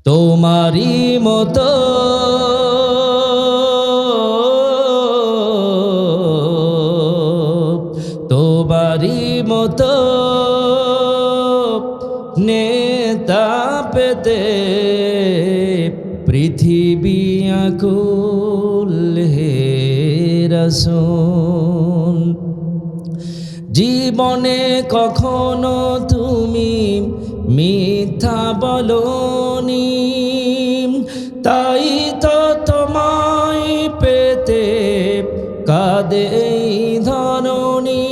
তোমারি মতো তোমারি মতো নেতা পেতে পৃথিবী আকুল হে রাসূল। জীবনে কখনো তুমি মিথ্যা বলোনি, তাই তো তোমায় পেতে কাঁদে এই ধরণী।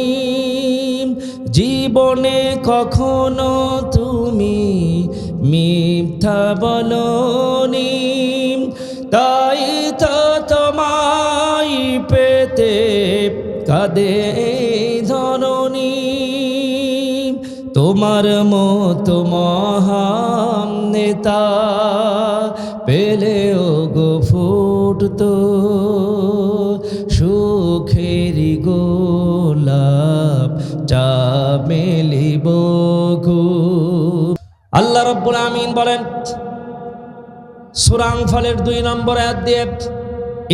জীবনে কখনো তুমি মিথ্যা বলোনি, তাই তো তোমায় পেতে কাঁদে এই ধরণী। তোমার মতো মহান নেতা পেলেও গো ফুটতো সুখেরি গোলাপ চামেলি বকুল। আল্লাহ রাব্বুল আমিন বলেন সূরা আনফালের 2 নম্বর আয়াত দিয়ে,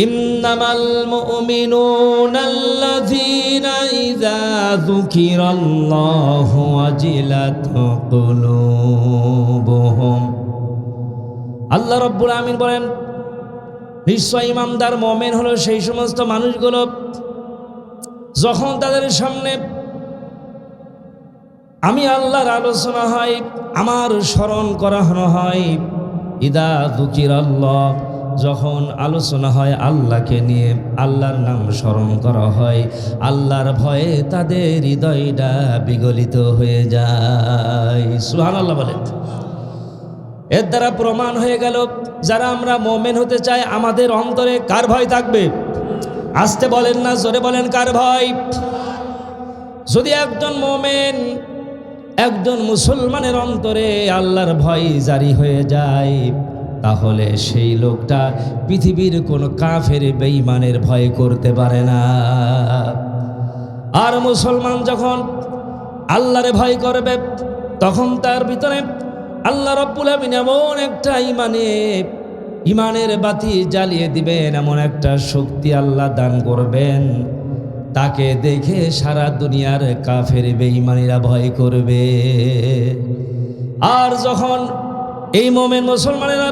ইন্নামাল মুমিনুনা আল্লাযীনা ইযা যুকিরাল্লাহু ওয়াজিলাত কুলুবুহুম। আল্লাহ রাব্বুল আমিন বলেন নিশ্চয় ইমানদার মুমিন হলো সেই সমস্ত মানুষগুলো যখন তাদের সামনে আমি আল্লাহর আলোচনা হয়, আমার স্মরণ করানো হয়, ইদা যুকিরাল্লাহ যখন আলোচনা হয় আল্লাহকে নিয়ে, আল্লাহর নাম স্মরণ করা হয়, আল্লাহর ভয়ে তাদের হৃদয়টা বিগলিত হয়ে যায়। সুবহানাল্লাহ বলেন। এর দ্বারা প্রমাণ হয়ে গেল যারা আমরা মুমিন হতে চাই আমাদের অন্তরে কার ভয় থাকবে? আস্তে বলেন না, জোরে বলেন, কার ভয়? যদি একজন মুমিন, একজন মুসলমানের অন্তরে আল্লাহর ভয় জারি হয়ে যায়, তাহলে সেই লোকটা পৃথিবীর কোন কাফের বেঈমানের ভয় করতে পারে না। আর মুসলমান যখন আল্লাহরে ভয় করবে তখন তার ভিতরে আল্লাহ রাব্বুল আমিন এমন একটা ইমানের বাতি জ্বালিয়ে দিবেন, এমন একটা শক্তি আল্লাহ দান করবেন, তাকে দেখে সারা দুনিয়ার কাফের বেঈমানিরা ভয় করবে। আর যখন এই মুমিন মুসলমানেরা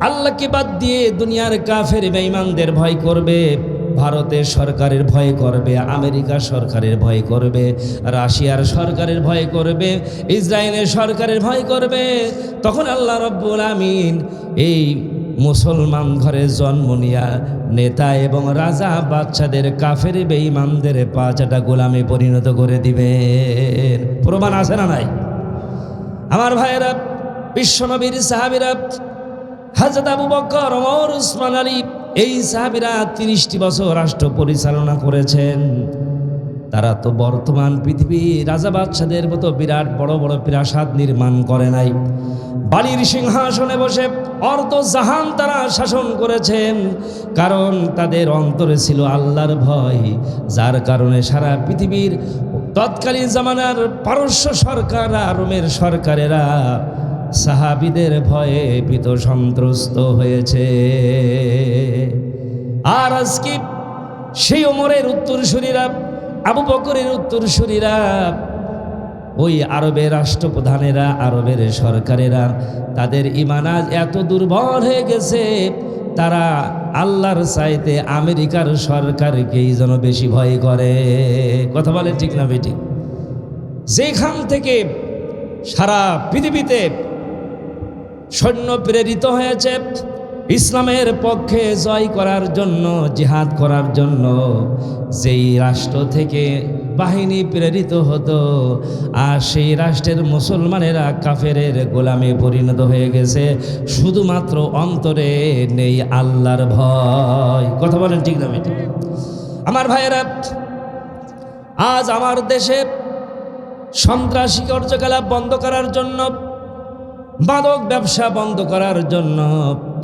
আল্লাহকে বাদ দিয়ে দুনিয়ার কাফের বেঈমানদের ভয় করবে, ভারতের সরকারের ভয় করবে, আমেরিকার সরকারের ভয় করবে, রাশিয়ার সরকারের ভয় করবে, ইসরায়েলের সরকারের ভয় করবে, তখন আল্লাহ রাব্বুল আমিন এই মুসলমান ঘরে জন্ম নিয়া নেতা এবং রাজা বাদশাদের কাফের বেঈমানদের পাঁচটা গোলামে পরিণত করে দিবেন। প্রমাণ আছে না নাই? আমার ভাইয়েরা, বিশ্বনবীর সাহাবীরা হযরত আবু বকর, ওমর, উসমান, আলী, এই সাহাবীরা 30টি বছর রাষ্ট্র পরিচালনা করেছেন। তারা তো বর্তমান পৃথিবী রাজা বাদশাদের মতো বিরাট বড় বড় প্রাসাদ নির্মাণ করে নাই। বালির সিংহাসনে বসে অর্ধ জাহান তারা শাসন করেছেন, কারণ তাদের অন্তরে ছিল আল্লাহর ভয়, যার কারণে সারা পৃথিবীর তৎকালীন জামানার পারস্য সরকার, রোমের সরকারেরা সাহাবীদের ভয়ে ভীত সন্ত্রস্ত হয়েছে। আর আজকে সেই ওমরের উত্তরসূরিরা, আবু বকরের উত্তরসূরিরা, ওই আরবের রাষ্ট্রপ্রধানেরা, আরবের সরকারেরা, তাদের ঈমান আজ এত দুর্বল হয়ে গেছে, তারা আল্লাহর চাইতে আমেরিকার সরকারকেই যেন বেশি ভয় করে। কথা বলে ঠিক না বেঠিক? যেখান থেকে সারা পৃথিবীতে সৈন্য প্রেরিত হয়েছে ইসলামের পক্ষে জয় করার জন্য, জিহাদ করার জন্য, যেই রাষ্ট্র থেকে বাহিনী প্রেরিত হতো, আর সেই রাষ্ট্রের মুসলমানেরা কাফেরের গোলামে পরিণত হয়ে গেছে, শুধুমাত্র অন্তরে নেই আল্লাহর ভয়। কথা বলেন ঠিক না বেঠিক? আমার ভাইয়েরা, আজ আমার দেশে সন্ত্রাসী কার্যকলাপ বন্ধ করার জন্য, মাদক ব্যবসা বন্ধ করার জন্য,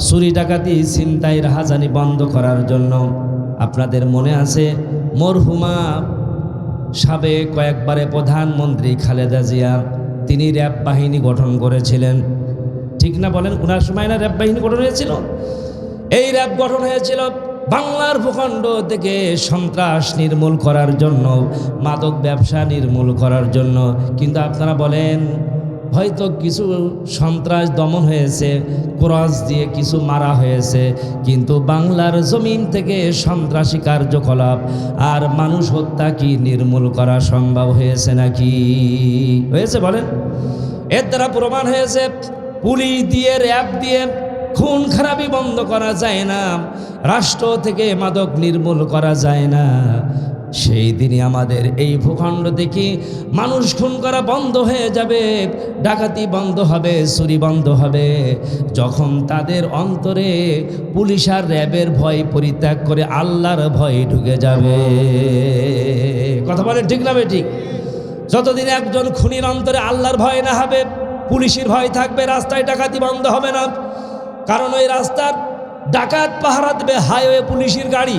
চুরি ডাকাতি ছিনতাই রাহাজানি বন্ধ করার জন্য, আপনাদের মনে আছে মরহুমা সাবেক কয়েকবারে প্রধানমন্ত্রী খালেদা জিয়া তিনি র্যাব বাহিনী গঠন করেছিলেন। ঠিক না বলেন? ওনার সময় না র্যাব বাহিনী গঠন হয়েছিল? এই র্যাব গঠন হয়েছিল বাংলার ভূখণ্ড থেকে সন্ত্রাস নির্মূল করার জন্য, মাদক ব্যবসা নির্মূল করার জন্য। কিন্তু আপনারা বলেন, হয়তো কিছু সন্ত্রাস দমন হয়েছে, ক্রস দিয়ে কিছু মারা হয়েছে, কিন্তু বাংলার জমিন থেকে সন্ত্রাসী কার্যকলাপ আর মানুষ হত্যা কি নির্মূল করা সম্ভব হয়েছে নাকি? হয়েছে বলেন? এর দ্বারা প্রমাণ হয়েছে পুলিশ দিয়ে, র্যাব দিয়ে খুন খারাপি বন্ধ করা যায় না, রাষ্ট্র থেকে মাদক নির্মূল করা যায় না। সেই দিনই আমাদের এই ভূখণ্ড থেকে মানুষ খুন করা বন্ধ হয়ে যাবে, ডাকাতি বন্ধ হবে, চুরি বন্ধ হবে, যখন তাদের অন্তরে পুলিশ আর র্যাবের ভয় পরিত্যাগ করে আল্লাহর ভয় ঢুকে যাবে। কথা বলে ঠিক না ঠিক? যতদিন একজন খুনির অন্তরে আল্লাহর ভয় না হবে, পুলিশের ভয় থাকবে, রাস্তায় ডাকাতি বন্ধ হবে না। কারণ ওই রাস্তার ডাকাত পাহারা দেবে হাইওয়ে পুলিশের গাড়ি,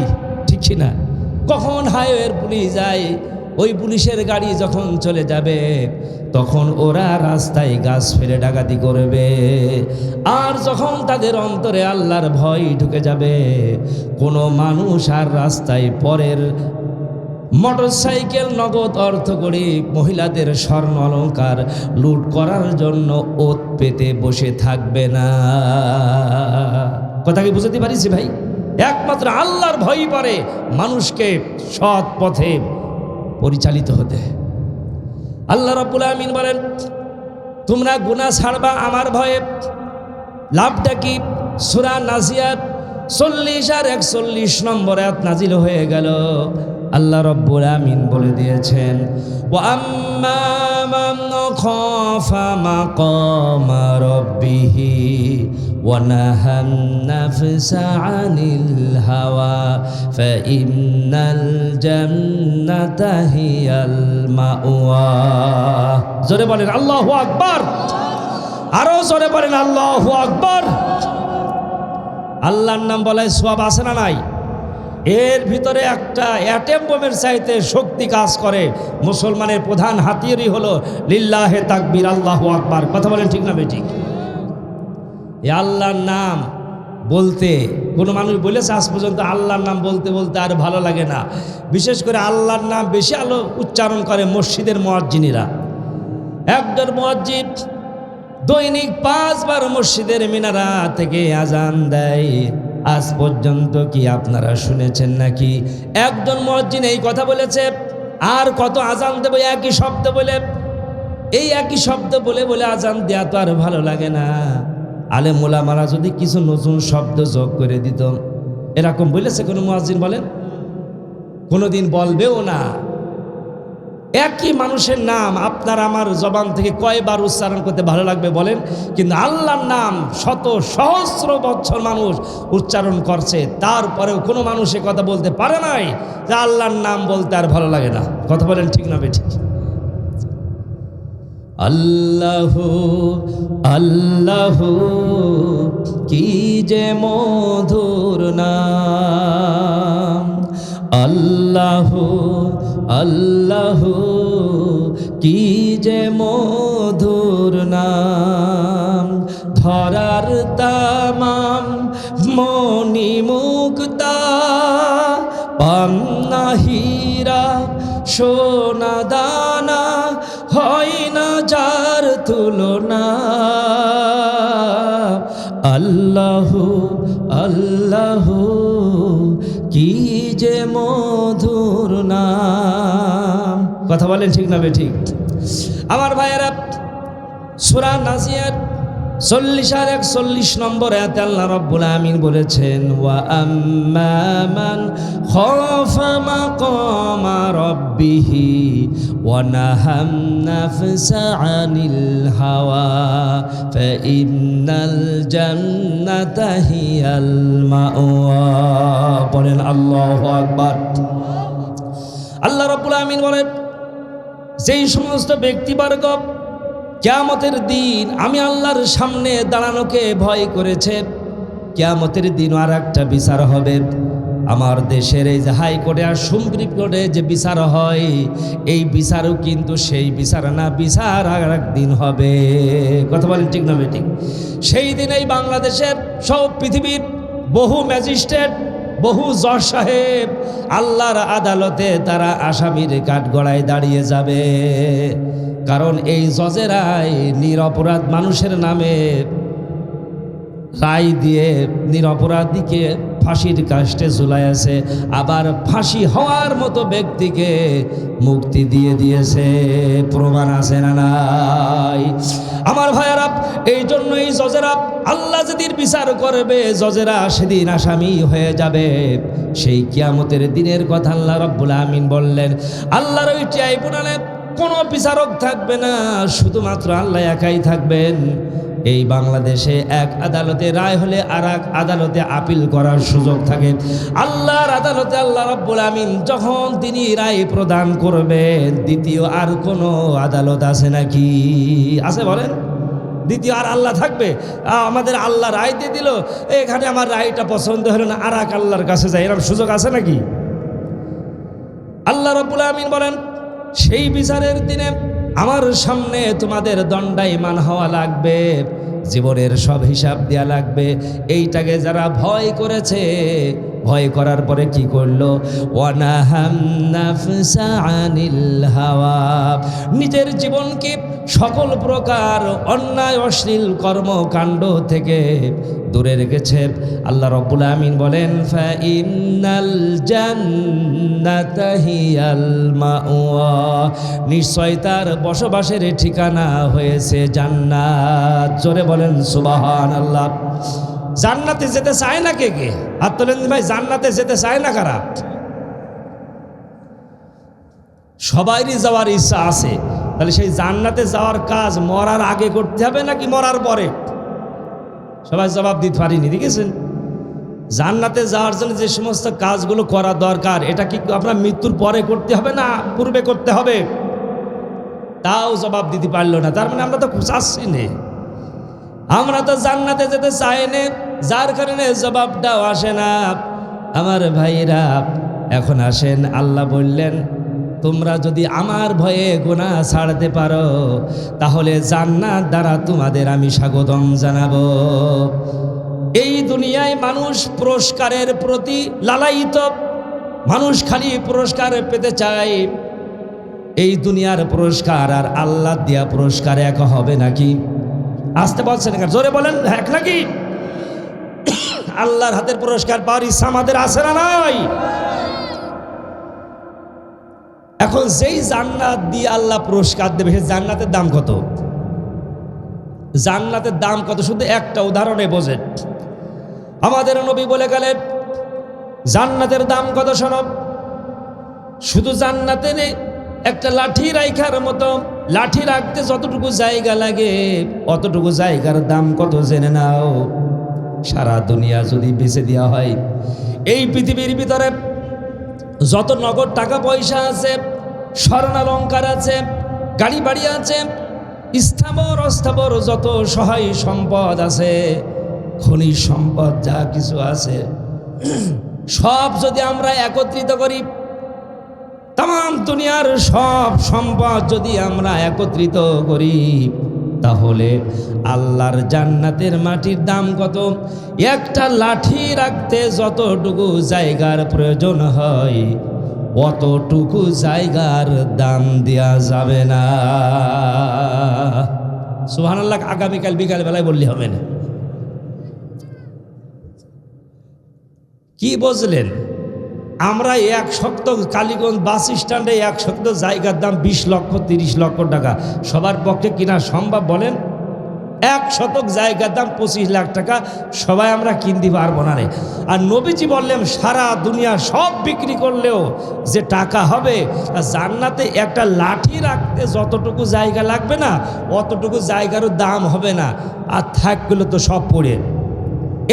ঠিক না? কখন হাইওয়ের পুলিশ যায়, ওই পুলিশের গাড়ি যখন চলে যাবে তখন ওরা রাস্তায় গাছ ফেলে ডাকাতি করবে। আর যখন তাদের অন্তরে আল্লাহর ভয় ঢুকে যাবে, কোনো মানুষ আর রাস্তায় পরের মোটরসাইকেল, নগদ অর্থ করে মহিলাদের স্বর্ণ অলংকার লুট করার জন্য ওত পেতে বসে থাকবে না। কথা কি বুঝতে পারিছি ভাই? একমাত্র আল্লাহর ভয়ই পারে মানুষকে সৎ পথে পরিচালিত হতে। আল্লাহ রাব্বুল আমিন বলেন, তোমরা গুনাহ ছাড়বা আমার ভয়ে। লাভটা কি? সূরা নাজিয়াত 40 আর 41 নম্বর আয়াত নাজিল হয়ে গেল। আল্লাহ রাব্বুল আমিন বলে দিয়েছেন, ওয়া আম্মা মান খাফা মাকামা রাব্বিহি ওয়া নাহান নাফসা আনিল হাওয়া ফাইন্নাল জান্নাতা হিয়াল মাওয়া। জোরে বলেন আল্লাহু আকবার। আরো জোরে বলেন আল্লাহু আকবার। আল্লাহর নাম বলায় সওয়াব আছে না নাই? এর ভিতরে একটা অ্যাটম বোমের চাইতে শক্তি কাজ করে। মুসলমানের প্রধান হাতিয়ারই হলো লিল্লাহে তাকবীর, আল্লাহু আকবার। কথা বলেন ঠিক না বেঠিক? এই আল্লাহর নাম বলতে কোনো মানুষ বলেছে আজ পর্যন্ত আল্লাহর নাম বলতে বলতে আর ভালো লাগে না। বিশেষ করে আল্লাহর নাম বেশি উচ্চারণ করে মসজিদের মুয়াজ্জিনেরা। একজন মুয়াজ্জিন দৈনিক 5 বার মসজিদের মিনারা থেকে আজান দেয়। আজ পর্যন্ত কি আপনারা শুনেছেন নাকি একজন মুয়াজ্জিন এই কথা বলেছে? আর কত আজান দেব একই শব্দ বলে? এই একই শব্দ বলে বলে আজান দেয়া তো আর ভালো লাগে না। আলেম ওলামারা যদি কিছু নতুন শব্দ যোগ করে দিত, এরকম বলেছে কোনো মুয়াজ্জিন? বলেন, কোনোদিন বলবেও না। একই মানুষের নাম আপনার আমার জবান থেকে কয়বার উচ্চারণ করতে ভালো লাগবে বলেন? কিন্তু আল্লাহর নাম শত সহস্র বছর মানুষ উচ্চারণ করছে, তারপরেও কোনো মানুষ এ কথা বলতে পারে নাই যে আল্লাহর নাম বলতে আর ভালো লাগে না। কথা বলেন ঠিক না বেঠিক? আল্লাহু আল্লাহু কি যে মধুর নাম, আল্লাহু আল্লাহু কি যে মধুর নাম। ধরার তামাম মনি মুক্তা পান্না হীরা সোনা দানা, হয় না যার তুলনা। আল্লাহু আল্লাহু কি যে মধুর নাম। কথা বলেন ঠিক না বেঠিক? আমার ভাইয়েরা, সূরা নাজিয়াত 40 আর 41 নম্বর আয়াতে আল্লাহ রাব্বুল আমিন বলেছেন, ওয়া আম্মা মান খাফা মাকামা রাব্বিহি ওয়া নাহান নাফসা আনিল হাওয়া ফাইন্নাল জান্নাতা হিয়াল মাওয়া। বলেন আল্লাহু আকবার। আল্লাহ রাব্বুল আমিন বলেন, যেই সমস্ত ব্যক্তিবর্গ কিয়ামতের দিন আমি আল্লাহর সামনে দাঁড়ানোকে ভয় করেছে, কিয়ামতের দিন আর একটা বিচার হবে। আমার দেশের এই যে হাইকোর্টে আর সুপ্রিম কোর্টে যে বিচার হয়, এই বিচারও কিন্তু সেই বিচার না, বিচার আর একদিন হবে। কথা বলেন ঠিক না ঠিক? সেই দিনেই বাংলাদেশের সব পৃথিবীর বহু ম্যাজিস্ট্রেট, বহু জজ সাহেব আল্লাহর আদালতে তারা আসামির কাঠগড়ায় দাঁড়িয়ে যাবে। কারণ এই জজেরাই নিরপরাধ মানুষের নামে রায় দিয়ে নিরপরাধীকে ফাঁসির কাস্টে ঝুলাইয়াছে, আবার ফাঁসি হওয়ার মতো ব্যক্তিকে মুক্তি দিয়ে দিয়েছে। প্রমাণ আছে না নাই? আমার ভাইয়েরা, এই জন্য এই জজেরা, আল্লাহ যেদিন বিচার করবে জজেরা সেদিন আসামি হয়ে যাবে। সেই কিয়ামতের দিনের কথা আল্লাহ রাব্বুল আমিন বললেন, আল্লাহর ওই ট্রাইব্যুনালে কোনো বিচারক থাকবে না, শুধুমাত্র আল্লাহ একাই থাকবেন। এই বাংলাদেশে এক আদালতে রায় হলে আর এক আদালতে আপিল করার সুযোগ থাকে। আল্লাহর আদালতে আল্লাহ রাব্বুল আমিন যখন তিনি রায় প্রদান করবেন, দ্বিতীয় আর কোনো আদালত আছে নাকি? আছে বলেন? দ্বিতীয় আর আল্লাহ থাকবে? আমাদের আল্লাহ রায় দিয়ে দিল, এখানে আমার রায়টা পছন্দ হলো না, আর এক আল্লাহর কাছে যাই, এরকম সুযোগ আছে নাকি? আল্লাহ রাব্বুল আমিন বলেন, সেই বিচারের দিনে আমার সামনে তোমাদের দণ্ডায়মান হওয়া লাগবে, জীবনের সব হিসাব দেওয়া লাগবে। এইটাকে যারা ভয় করেছে, ভয় করার পরে কি করলো? ওয়ানাহাম নাফসা আনিল হাওয়া, নিজের জীবনকে সকল প্রকার অন্যায় অশ্লীল কর্মকাণ্ড থেকে দূরে রেখেছে। আল্লাহ রাব্বুল আমিন বলেন, ফাইন্নাল জান্নাতা হিয়াল মাওয়া, নিশ্চয় তার বসবাসের ঠিকানা হয়েছে জান্নাত। জোরে বলেন সুবহানাল্লাহ। জান্নাতে যেতে চায় না কে কে? হাত তোলেন ভাই, জান্নাতে যেতে চায় না কারা? সবারই যাওয়ার ইচ্ছা আছে। তাহলে সেই জান্নাতে যাওয়ার কাজ মরার আগে করতে হবে নাকি মরার পরে? সবাই জবাব দিতে পারিনি, দেখেছেন? জান্নাতে যাওয়ার জন্য যে সমস্ত কাজগুলো করা দরকার, এটা কি আপনার মৃত্যুর পরে করতে হবে না পূর্বে করতে হবে? তাও জবাব দিতে পারলো না। তার মানে আমরা তো চাচ্ছি না, আমরা তো জান্নাতে যেতে চাই না, যার কারণে জবাবটাও আসে না। আমার ভাইরা, এখন আসেন, আল্লাহ বললেন, তোমরা যদি আমার ভয়ে গুনাহ ছাড়তে পারো, তাহলে জান্নাত দ্বারা তোমাদের আমি স্বাগতম জানাবো। এই দুনিয়ায় মানুষ পুরস্কারের প্রতি লালায়িত, মানুষ খালি পুরস্কার পেতে চায়। এই দুনিয়ার পুরস্কার আর আল্লাহ দেয়া পুরস্কার এক হবে নাকি? আসতে বলছেন, জোরে বলেন, এক নাকি? আল্লাহর হাতের পুরস্কার পাওয়ার ইচ্ছা আমাদের আছে না নাই? এখন যেই জান্নাত দিয়ে আল্লাহ পুরস্কার দেবে, সেই জান্নাতের দাম কত? জান্নাতের দাম কত? শুধু একটা উদাহরণে বোঝেন। আমাদের নবী বলে গেলেন জান্নাতের দাম কত শোনো। শুধু জান্নাতে একটা লাঠি রাখার মতো, লাঠি রাখতে যতটুকু জায়গা লাগে অতটুকু জায়গার দাম কত জেনে নাও। সারা দুনিয়া যদি বেচে দেওয়া হয়, এই পৃথিবীর ভিতরে যত নগদ টাকা পয়সা আছে, স্বর্ণালঙ্কার আছে, গাড়ি বাড়ি আছে, স্থাবর অস্থাবর যত সহায় সম্পদ আছে, খনিজ সম্পদ যা কিছু আছে, সব যদি আমরা একত্রিত করি, তাম দুনিয়ার সব সম্পদ যদি আমরা একত্রিত করি, তাহলে আল্লাহর জান্নাতের মাটির দাম কত? একটা লাঠি রাখতে যতটুকু জায়গার প্রয়োজন হয় অতটুকু জায়গার দাম দেয়া যাবে না। সুবহানাল্লাহ। আগামীকাল বিকাল বেলায় বললে হবে না। কি বুঝলেন? আমরা এক শতক কালীগঞ্জ বাস স্ট্যান্ডে এক শতক জায়গার দাম 20 লক্ষ 30 লক্ষ টাকা। সবার পক্ষে কিনা সম্ভব বলেন? এক শতক জায়গার দাম 25 লাখ টাকা। সবাই আমরা কিনতে পারবো না রে। আর নবীজি বললেন সারা দুনিয়া সব বিক্রি করলেও যে টাকা হবে, জান্নাতে একটা লাঠি রাখতে যতটুকু জায়গা লাগবে না অতটুকু জায়গারও দাম হবে না। আর থাকগুলো তো সব পড়ে।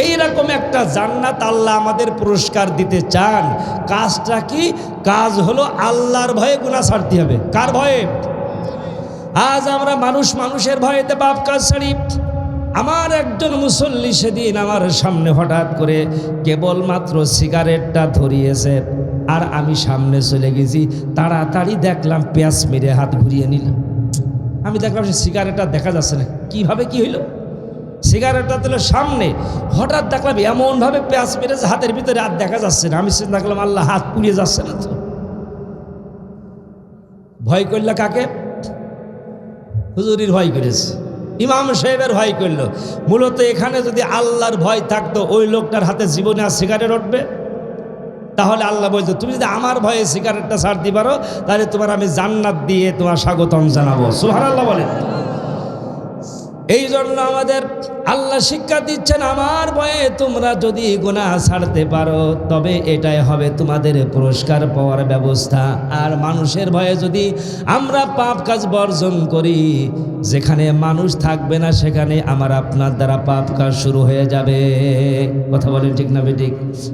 এইরকম একটা জান্নাত আল্লাহ আমাদের পুরস্কার দিতে চান। কাজটা কি? কাজ হলো আল্লাহর ভয়ে গুনাহ ছাড়তে হবে। কার ভয়ে? আজ আমরা মানুষের ভয়েতে পাপ কাজ ছাড়ি, আমার একজন মুসল্লি সেদিন আমার সামনে হঠাৎ করে কেবলমাত্র সিগারেটটা ধরিয়েছে, আর আমি সামনে চলে গেছি, তাড়াতাড়ি দেখলাম পেঁয়াজ মেরে হাত ঘুরিয়ে নিলাম। আমি দেখলাম সে সিগারেটটা দেখা যাচ্ছে না, কিভাবে কি হইল? সিগারেটটা দিল সামনে, হঠাৎ দেখলাম এমনভাবে পেঁয়াজ মেরেছে হাতের ভিতরে, আর দেখা যাচ্ছে না। আমি চিন্তা করলাম আল্লাহ, হাত পুড়িয়ে যাচ্ছে না তো। ভয় করল কাকে? হুজুরির ভয় করেছে, ইমাম সাহেবের ভয় করল। মূলত এখানে যদি আল্লাহর ভয় থাকতো, ওই লোকটার হাতে জীবনে আর সিগারেট উঠবে? তাহলে আল্লাহ বলতো, তুমি যদি আমার ভয়ে সিগারেটটা ছাড়তে পারো, তাহলে তোমার আমি জান্নাত দিয়ে তোমার স্বাগতম জানাবো। সুবহানাল্লাহ বলেন। এই জন্য আমাদের আল্লাহ শিক্ষা দিচ্ছেন, আমার ভয়ে তোমরা যদি গুনাহ ছাড়তে পারো, তবে এটাই হবে তোমাদের পুরস্কার পাওয়ার ব্যবস্থা। আর মানুষের ভয়ে যদি আমরা পাপ কাজ বর্জন করি, যেখানে মানুষ থাকবে না সেখানে আমার আপনার দ্বারা পাপ কাজ শুরু হয়ে যাবে। কথা বলেন ঠিক না বেঠিক?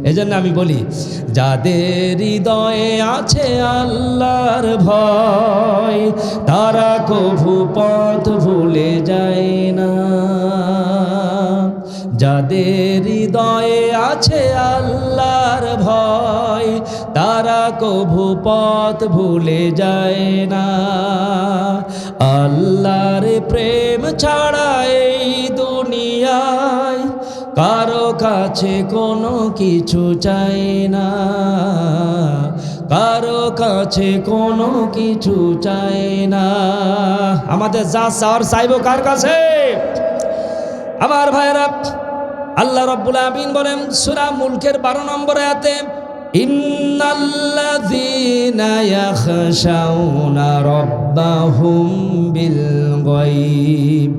এই জন্য আমি বলি, যাদের হৃদয়ে আছে আল্লাহর ভয়, তারা কভু পথ ভুলে যায় না। যাদের হৃদয়ে আছে আল্লাহর ভয়, তারা কভু পথ ভুলে যায় না। আল্লাহর প্রেম ছাড়া এই দুনিয়ায় কারো কাছে কোনো কিছু চাই না, কারো কাছে কোনো কিছু চাই না। আমাদের যা চাওয়ার চাইবো কার কাছে? আমার ভাইরা, আল্লাহ রাব্বুল আলামিন বলেন সূরা মুলকের 12 নম্বর আয়াতে, ইন্নাল্লাযীনা ইয়াখশাউনা রাব্বাহুম বিল গায়ব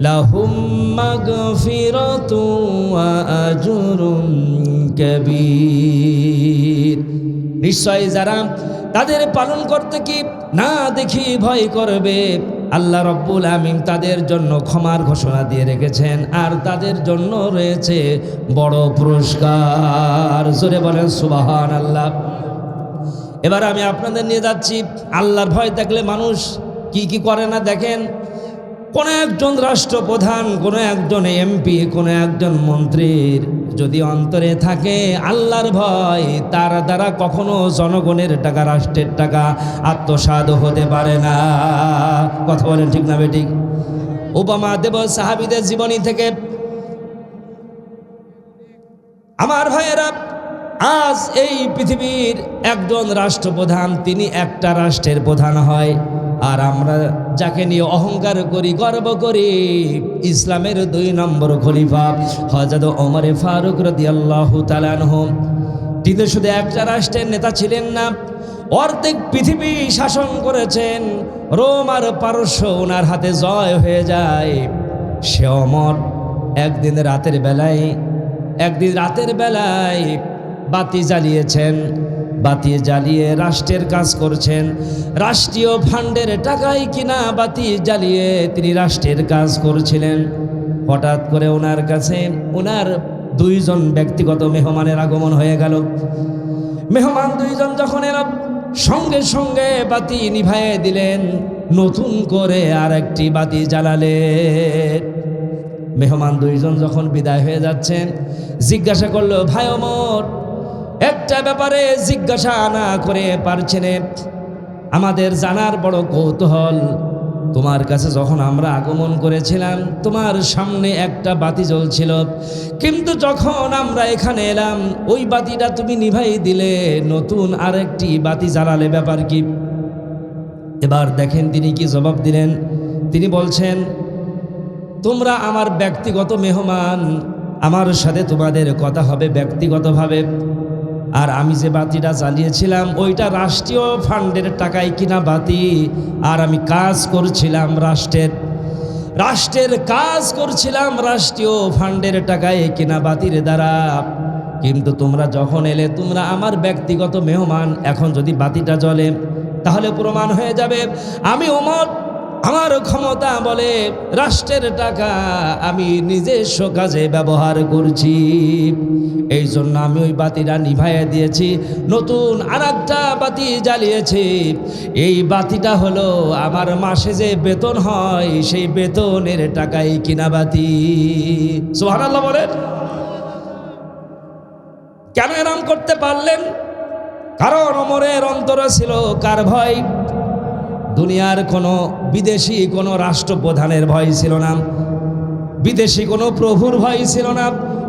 লাহুম মাগফিরাতুন ওয়া আজরুন কাবীর। নিশ্চয় যারা তাদের পালন করতে কি না দেখি ভয় করবে, আল্লাহ রাব্বুল আমিন তাদের জন্য ক্ষমার ঘোষণা দিয়ে রেখেছেন, আর তাদের জন্য রয়েছে বড় পুরস্কার। জোরে বলেন সুবহানাল্লাহ। এবার আমি আপনাদের নিয়ে যাচ্ছি, আল্লাহর ভয় থাকলে মানুষ কি কি করে না দেখেন। কোনো একজন রাষ্ট্রপ্রধান, কোনো একজন এমপি, কোনো একজন মন্ত্রীর যদি অন্তরে থাকে আল্লাহর ভয়, তার দ্বারা কখনো জনগণের টাকা, রাষ্ট্রের টাকা আত্মসাৎ হতে পারে না। কথা বলেন ঠিক না বেঠিক? ওবামা দেব সাহাবীদের জীবনী থেকে। আমার ভাইয়েরা, আজ এই পৃথিবীর একজন রাষ্ট্রপ্রধান, তিনি একটা রাষ্ট্রের প্রধান হয়, আর আমরা যাকে নিয়ে অহংকার করি, গর্ব করি, ইসলামের 2 নম্বর খলিফা হযরত ওমর ফারুক রাদিয়াল্লাহু তাআলা আনহু, তিনি শুধু একটা রাষ্ট্রের নেতা ছিলেন না, অর্ধেক পৃথিবী শাসন করেছেন। রোম আর পারস্য ওনার হাতে জয় হয়ে যায়। সে ওমর একদিন রাতের বেলায় বাতি জ্বালিয়েছেন, বাতি জ্বালিয়ে রাষ্ট্রের কাজ করছেন। রাষ্ট্রীয় ফান্ডের টাকায় কিনা বাতি জ্বালিয়ে তিনি রাষ্ট্রের কাজ করছিলেন। হঠাৎ করে ওনার কাছে ওনার 2 জন ব্যক্তিগত মেহমানের আগমন হয়ে গেল। মেহমান 2 জন যখন এরা সঙ্গে সঙ্গে বাতি নিভাইয়ে দিলেন, নতুন করে আর একটি বাতি জ্বালালেন। মেহমান 2 জন যখন বিদায় হয়ে যাচ্ছেন, জিজ্ঞাসা করলো, ভাই ওমর, একটা ব্যাপারে জিজ্ঞাসা না করে পারছেন? আমাদের জানার বড় কৌতূহল। তোমার কাছে যখন আমরা আগমন করেছিলাম, তোমার সামনে একটা বাতি জ্বলছিল, কিন্তু যখন আমরা এখানে এলাম ওই বাতিটা তুমি নিভাই দিলে, নতুন আরেকটি বাতি জ্বালালে, ব্যাপার কি? এবার দেখেন তিনি কি জবাব দিলেন। তিনি বলছেন, তোমরা আমার ব্যক্তিগত মেহমান, আমার সাথে তোমাদের কথা হবে ব্যক্তিগতভাবে। আর আমি যে বাতিটা জ্বালিয়েছিলাম ওইটা রাষ্ট্রীয় ফান্ডের টাকায় কিনা বাতি, আর আমি কাজ করছিলাম রাষ্ট্রের কাজ করছিলাম রাষ্ট্রীয় ফান্ডের টাকায় কিনা বাতির দ্বারা। কিন্তু তোমরা যখন এলে, তোমরা আমার ব্যক্তিগত মেহমান, এখন যদি বাতিটা জ্বলে তাহলে প্রমাণ হয়ে যাবে আমি ওমর আমার ক্ষমতা বলে রাষ্ট্রের টাকা আমি নিজস্ব কাজে ব্যবহার করছি, এই জন্য আমি ওই বাতিটা নিভাইয়ে দিয়েছি, নতুন আরেকটা বাতি জ্বালিয়েছি। এই বাতিটা হলো আমার মাসে যে বেতন হয় সেই বেতনের টাকাই কিনা বাতি। সুবহানাল্লাহ বলেন। কেন এরম করতে পারলেন? কারণ ওমরের অন্তরে ছিল কার ভয়? দুনিয়ার কোনো বিদেশি কোনো রাষ্ট্রপ্রধানের ভয় ছিল না, বিদেশি কোনো প্রভুর ভয় ছিল না।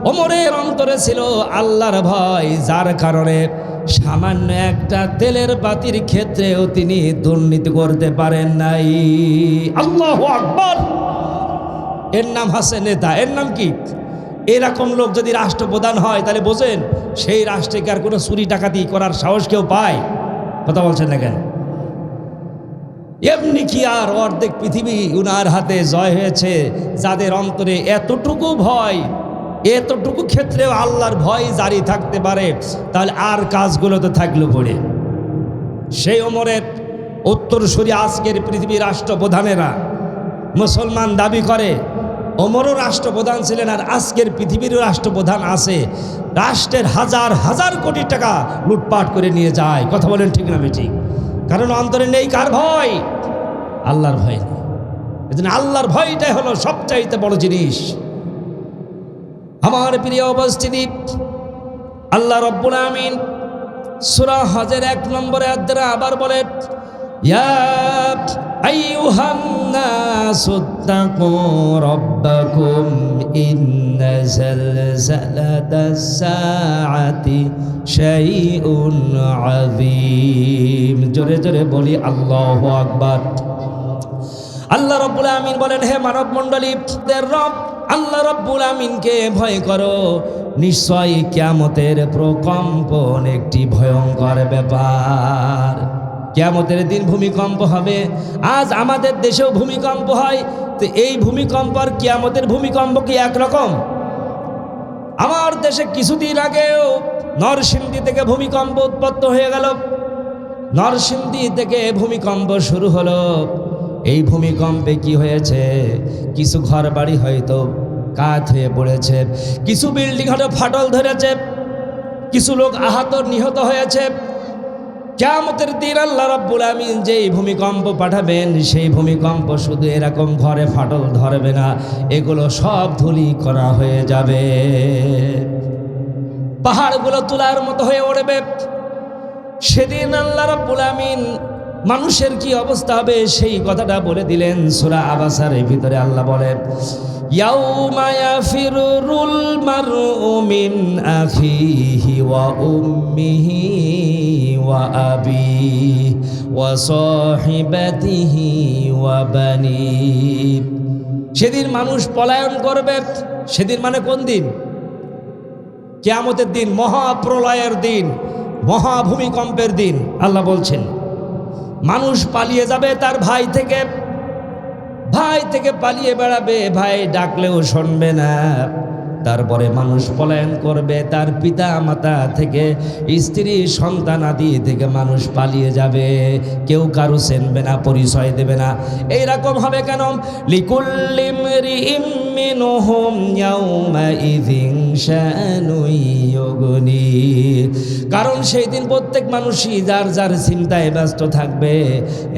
ওমরের অন্তরে ছিল আল্লাহর ভয়, যার কারণে সামান্য একটা তেলের বাতির ক্ষেত্রেও তিনি দুর্নীতি করতে পারেন নাই। আল্লাহু আকবার। এর নাম হচ্ছে নেতা। এর নাম কি? এরকম লোক যদি রাষ্ট্রপ্রধান হয় তাহলে বোঝেন সেই রাষ্ট্রে কি আর কোনো চুরি ডাকাতি করার সাহস কেউ পায়? কথা বলছেন না কেন? এমনি কি আর অর্ধেক পৃথিবী উনার হাতে জয় হয়েছে, যাদের অন্তরে এতটুকু ভয়, এতটুকু ক্ষেত্রেও আল্লাহর ভয় জারি থাকতে পারে, তাহলে আর কাজগুলো তো থাকলো পড়ে। সেই ওমরের উত্তরসূরি আজকের পৃথিবীর রাষ্ট্রপ্রধানেরা মুসলমান দাবি করে, ওমরও রাষ্ট্রপ্রধান ছিলেন আর আজকের পৃথিবীরও রাষ্ট্রপ্রধান আছে, রাষ্ট্রের হাজার হাজার কোটি টাকা লুটপাট করে নিয়ে যায়। কথা বলেন ঠিক না বেঠিক? কারণ অন্তরে নেই কার ভয়? আল্লাহর ভয় নেই। এজন্য আল্লাহর ভয়টাই হলো সবচাইতে বড় জিনিস। আমার প্রিয় উপস্থিতি, আল্লাহ রাব্বুল আমিন সূরা হজের 1 নম্বরে আয়াতে আবার বলেন, ইয়া আইয়ুহান নাসুত্তাকু রাব্বাকুম ইন্না জালজালাতাস সাআতি শাইউন আযীম। জোরে জোরে বলি আল্লাহু আকবার। আল্লাহ রাব্বুল আমিন বলেন, হে মানব মণ্ডলী, রব আল্লাহ রাব্বুল আমিনকে ভয় করো, নিশ্চয়ই কিয়ামতের প্রকম্পন একটি ভয়ঙ্কর ব্যাপার। কিয়ামতের দিন ভূমিকম্প হবে। আজ আমাদের দেশেও ভূমিকম্প হয়, তো এই ভূমিকম্প আর কিয়ামতের ভূমিকম্প কি একরকম? আমার দেশে কিছুদিন আগেও নরসিংদী থেকে ভূমিকম্প উৎপন্ন হয়ে গেল। নরসিংদী থেকে ভূমিকম্প শুরু হলো। এই ভূমিকম্পে কি হয়েছে? কিছু ঘর বাড়ি হয়তো কাত হয়ে পড়েছে, কিছু বিল্ডিং হয়তো ফাটল ধরেছে, কিছু লোক আহত নিহত হয়েছে। কিয়ামতের দিন আল্লাহ রাব্বুল আমিন যেই ভূমিকম্প পাঠাবেন, সেই ভূমিকম্প শুধু এরকম ঘরে ফাটল ধরবে না, এগুলো সব ধূলি করা হয়ে যাবে, পাহাড়গুলো তুলার মতো হয়ে উঠবে। সেদিন আল্লাহ রাব্বুল আমিন মানুষের কি অবস্থা হবে সেই কথাটা বলে দিলেন। সূরা আবাসার ভিতরে আল্লাহ বলেন, ইয়াউমা ইয়াফিরুল মারউ মিন আখিহি ওয়া উম্মিহি ওয়া আবিহি ওয়া সাহিবাতিহি ওয়া বানিহি। সেদিন মানুষ পলায়ন করবে। সেদিন মানে কোন দিন? কিয়ামতের দিন, মহাপ্রলয়ের দিন, মহাভূমিকম্পের দিন। আল্লাহ বলছেন মানুষ পালিয়ে যাবে তার ভাই থেকে, ভাই থেকে পালিয়ে বেড়াবে, ভাই ডাকলেও শুনবে না। তারপরে মানুষ পলায়ন করবে তার পিতা মাতা থেকে, স্ত্রী সন্তান আদি থেকে মানুষ পালিয়ে যাবে, কেউ কারো চেনবে না, পরিচয় দেবে না। এইরকম হবে কেন? লিকুল্লি ইমরিইম মিনহুম ইয়াউমাইযিন শানুন ইউগনি। কারণ সেই দিন প্রত্যেক মানুষই যার যার চিন্তায় ব্যস্ত থাকবে,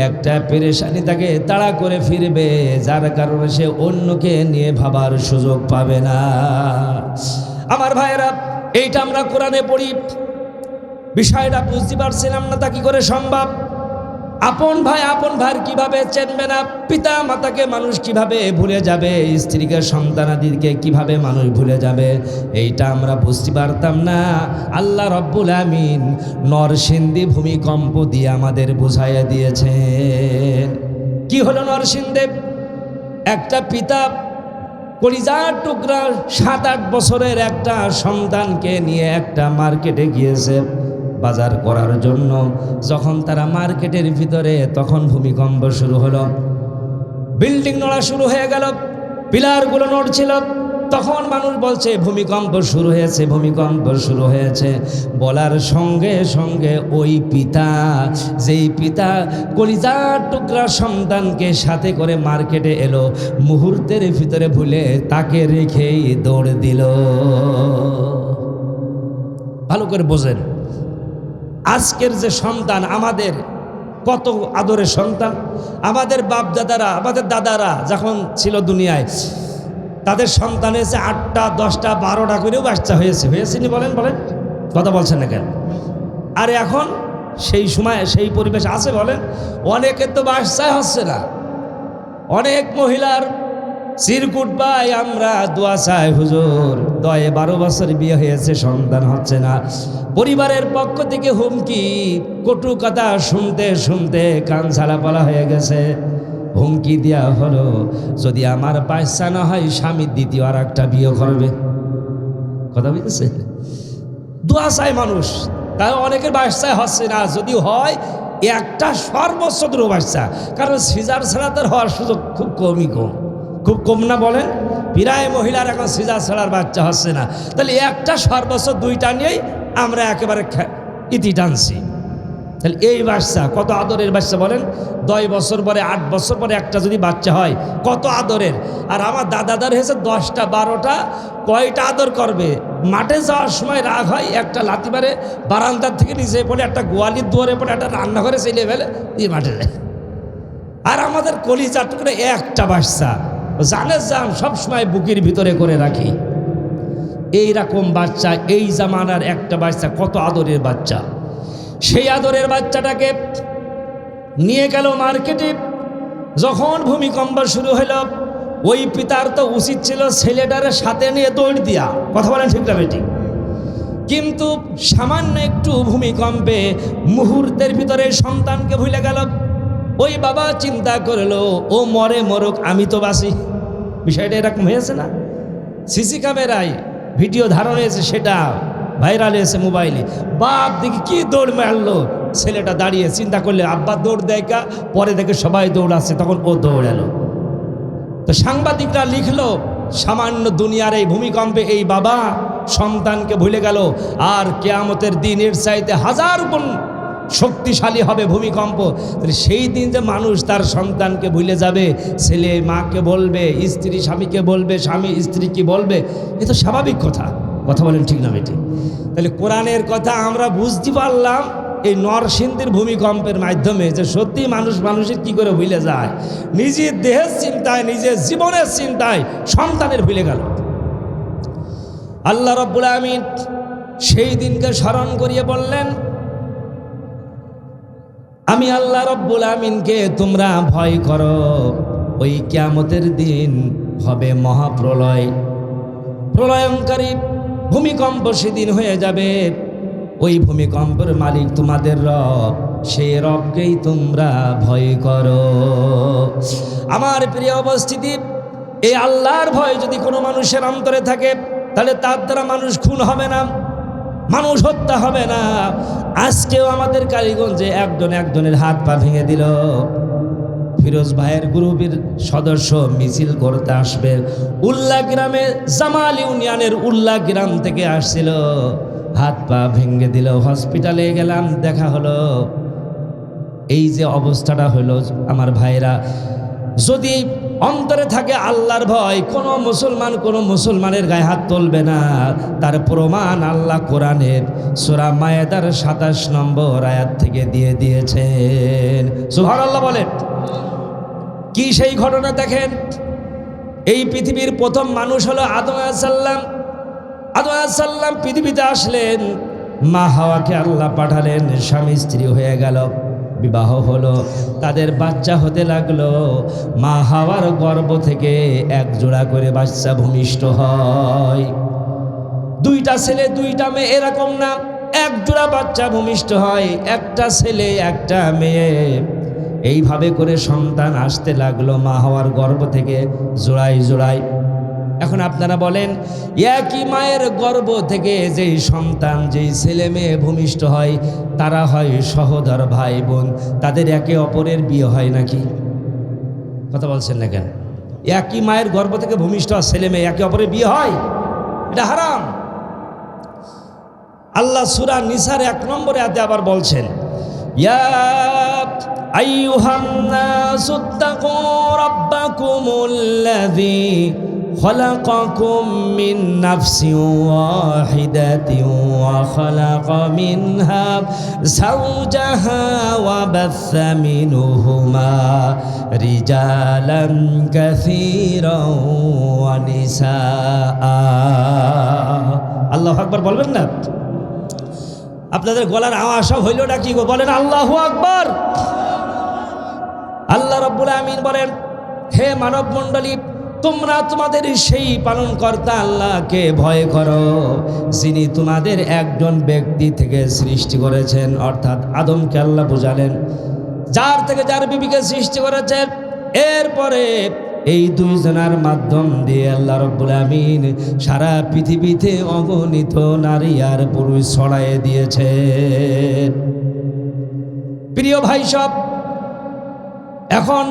একটা পেরেশানি তাকে তাড়া করে ফিরবে, যার কারণে সে অন্যকে নিয়ে ভাবার সুযোগ পাবে না। আমার ভাইয়েরা, এইটা আমরা কোরআনে পড়ি, বিষয়টা বুঝতে পারছিলাম না, তা কি করে সম্ভব? আপন ভাই আপন ভাইয়ের কিভাবে চেনবে না? পিতা মাতাকে মানুষ কিভাবে ভুলে যাবে? স্ত্রীকে সন্তানাদিকে কিভাবে মানুষ ভুলে যাবে? এইটা আমরা বুঝতে পারতাম না। আল্লাহ রাব্বুল আমিন নরসিংদী ভূমিকম্প দিয়ে আমাদের বুঝাইয়া দিয়েছেন। কি হলো নরসিংদী? একটা পিতা কলিজার টুকরা 7-8 বছরের একটা সন্তানকে নিয়ে একটা মার্কেটে গিয়েছে বাজার করার জন্য। যখন তারা মার্কেটের ভিতরে, তখন ভূমিকম্প শুরু হলো, বিল্ডিং নড়া শুরু হয়ে গেল, পিলারগুলো নড়ছিল, তখন মানুষ বলছে ভূমিকম্প শুরু হয়েছে, ভূমিকম্প শুরু হয়েছে। বলার সঙ্গে সঙ্গে ওই পিতা, যেই পিতা কলিজার টুকরা সন্তানকে সাথে করে মার্কেটে এলো, মুহূর্তের ভিতরে ভুলে তাকে রেখেই দৌড় দিল। ভালো করে বোঝেন, আজকের যে সন্তান আমাদের কত আদরের সন্তান। আমাদের বাপ দাদারা, আমাদের দাদারা যখন ছিল দুনিয়ায়, তাদের সন্তান হয়েছে 8টা 10টা 12টা করেও বাচ্চা হয়েছেনি। বলেন বলেন, কথা বলছেন না কেন? আর এখন সেই সময় সেই পরিবেশ আছে? বলেন। অনেকের তো বাচ্চাই হচ্ছে না। অনেক মহিলার চিরকুট পাই, আমরা দোয়া চাই হুজুর, 10-12 বছর বিয়ে হয়েছে, সন্তান হচ্ছে না। পরিবারের পক্ষ থেকে হুমকি, কটু কথা শুনতে শুনতে কান ঝালাপালা হয়ে গেছে। হুমকি দেওয়া হলো, যদি আমার বাচ্চা না হয় স্বামী দ্বিতীয় আর একটা বিয়ে করবে। কথা বুঝতেছে? দোয়া চায় মানুষ, তাই অনেকের বাচ্চা হচ্ছে না। যদি হয় একটা সর্বোচ্চ দুটো বাচ্চা, কারণ সিজার ছাড়া তার হওয়ার সুযোগ খুব কম না? বলেন, প্রায় মহিলার এখন সিজার ছাড়ার বাচ্চা হচ্ছে না। তাহলে একটা সর্বোচ্চ 2টা নিয়েই আমরা একেবারে ইতি টানছি। তাহলে এই বাচ্চা কত আদরের বাচ্চা বলেন। 10 বছর পরে 8 বছর পরে একটা যদি বাচ্চা হয় কত আদরের। আর আমার দাদাদার হয়েছে 10টা 12টা, কয়টা আদর করবে। মাঠে যাওয়ার সময় রাগ হয়, একটা লাথি মারে বারান্দার থেকে নিচে পড়ে, একটা গোয়ালির দুয়ারে পড়ে, একটা রান্নাঘরে চলে ফেলে দিয়ে মাঠে যায়। আর আমাদের কলিজার টুকরে একটা বাচ্চা, জানের জান সবসময় বুকের ভিতরে করে রাখি। এইরকম বাচ্চা, এই জামানার একটা বাচ্চা কত আদরের বাচ্চা। সেই আদরের বাচ্চাটাকে নিয়ে গেল মার্কেটে। যখন ভূমিকম্প শুরু হইল, ওই পিতার তো উচিত ছিল ছেলেটারে সাথে নিয়ে দৌড় দিয়া। কথা বলেন ঠিক না বেটি? কিন্তু সামান্য একটু ভূমিকম্পে মুহূর্তের ভিতরে সন্তানকে ভুলে গেল। ওই বাবা চিন্তা করলো, ও মরে মরুক, আমি তো বাঁচি। বিষয়টা এরকম হয়েছে না? সিসি ক্যামেরায় ভিডিও ধারণ হয়েছে, সেটা ভাইরাল হয়েছে মোবাইলে। বাপ দেখি কি দৌড় মারলো, ছেলেটা দাঁড়িয়ে চিন্তা করলে আব্বা দৌড় দেয় কা, পরে দেখে সবাই দৌড়াচ্ছে, তখন ও দৌড় এলো। তো সাংবাদিকরা লিখলো, সামান্য দুনিয়ার এই ভূমিকম্পে এই বাবা সন্তানকে ভুলে গেল। আর কিয়ামতের দিন এর চাইতে 1000 গুণ শক্তিশালী হবে ভূমিকম্প। তাহলে সেই দিন যে মানুষ তার সন্তানকে ভুলে যাবে, ছেলে মাকে বলবে, স্ত্রী স্বামীকে বলবে, স্বামী স্ত্রীকে বলবে, এ তো স্বাভাবিক কথা। কথা বলেন ঠিক না বেটি? তাহলে কোরআনের কথা আমরা বুঝতে পারলাম এই নরসিংদীর ভূমিকম্পের মাধ্যমে, যে সত্যি মানুষের কি করে ভুলে যায়। নিজের দেহের চিন্তায়, নিজের জীবনের চিন্তায় সন্তানের ভুলে গেল। আল্লাহ রাব্বুল আমিন সেই দিনকে স্মরণ করিয়ে বললেন, আমি আল্লাহ রাব্বুল আমিনকে তোমরা ভয় করো। ওই কিয়ামতের দিন হবে মহাপ্রলয়, প্রলয়ঙ্কারী ভূমিকম্প সেদিন হয়ে যাবে। ওই ভূমিকম্পের মালিক তোমাদের রব, সেই রবকেই তোমরা ভয় করো। আমার প্রিয় উপস্থিতি, এই আল্লাহর ভয় যদি কোনো মানুষের অন্তরে থাকে, তাহলে তার দ্বারা মানুষ খুন হবে না, মানুষ হত্যা হবে না। আজকেও আমাদের কালীগঞ্জে একজনের হাত পা ভেঙে দিল। ফিরোজ ভাইয়ের গ্রুপের সদস্য মিছিল করতে আসবে, উল্লা গ্রামে, জামাল ইউনিয়নের উল্লা গ্রাম থেকে আসছিল, হাত পা ভেঙে দিল। হসপিটালে গেলাম, দেখা হলো এই যে অবস্থাটা হলো। আমার ভাইরা, যদি অন্তরে থাকে আল্লাহর ভয়, কোনো মুসলমানের গায়ে হাত তুলবে না। তার প্রমাণ আল্লাহ কোরআনের সূরা মায়েদার 27 নম্বর আয়াত থেকে দিয়ে দিয়েছেন। সুবহানাল্লাহ বলেন। কি সেই ঘটনা দেখেন। এই পৃথিবীর প্রথম মানুষ হলো আদম আলাইহিস সালাম। আদম আলাইহিস সালাম পৃথিবীতে আসলেন, মা হাওয়াকে আল্লাহ পাঠালেন, স্বামী স্ত্রী হয়ে গেল, বিবাহ হলো, তাদের বাচ্চা হতে লাগলো। মা হাওয়ার গর্ভ থেকে 1 জোড়া করে বাচ্চা ভূমিষ্ঠ হয়। 2টা ছেলে 2টা মেয়ে এরকম না, 1 জোড়া বাচ্চা ভূমিষ্ঠ হয়, একটা ছেলে একটা মেয়ে। এইভাবে করে সন্তান আসতে লাগলো মা হাওয়ার গর্ভ থেকে জোড়ায় জোড়ায়। এখন আপনারা বলেন, একই মায়ের গর্ভ থেকে যেই সন্তান, যেই ছেলে মেয়ে ভূমিষ্ঠ হয়, তারা হয় সহোদর ভাই বোন, তাদের একে অপরের বিয়ে হয় নাকি? কথা বলছেন না কেন? একই মায়ের গর্ভ থেকে ভূমিষ্ঠ ছেলে মেয়ে একে অপরের বিয়ে হয়, এটা হারাম। আল্লাহ সূরা নিসার 1 নম্বরে আয়াতে আবার বলছেন, ইয়া আইয়ুহান নাসুত্তাকু রাব্বাকুমুল্লাযী খলাকাকুম মিন নাফসিন ওয়াহিদাতিন ওয়া খালাকা মিনহা যাওজাহা ওয়া বাসসা মিনহুমা রিজালান কাসীরান ওয়া নিসাআ। আল্লাহু আকবার বলবেন না? আপনাদের গলার আওয়াজ সব হইল নাকি গো? বলেন আল্লাহু আকবার। আল্লাহ রাব্বুল আমিন বলেন, হে মানব মণ্ডলী, তোমরা তোমাদের সেই পালনকর্তা আল্লাহকে ভয় করো, যিনি তোমাদের একজন ব্যক্তি থেকে সৃষ্টি করেছেন, অর্থাৎ আদমকে আল্লাহ বুঝালেন, যার থেকে যার বিবিকে সৃষ্টি করেছেন। এরপরে এই দুইজনের মাধ্যম দিয়ে আল্লাহ রাব্বুল আমিন সারা পৃথিবীতে অগণিত নারী আর পুরুষ ছড়াইয়ে দিয়েছেন। প্রিয় ভাই সব, এখন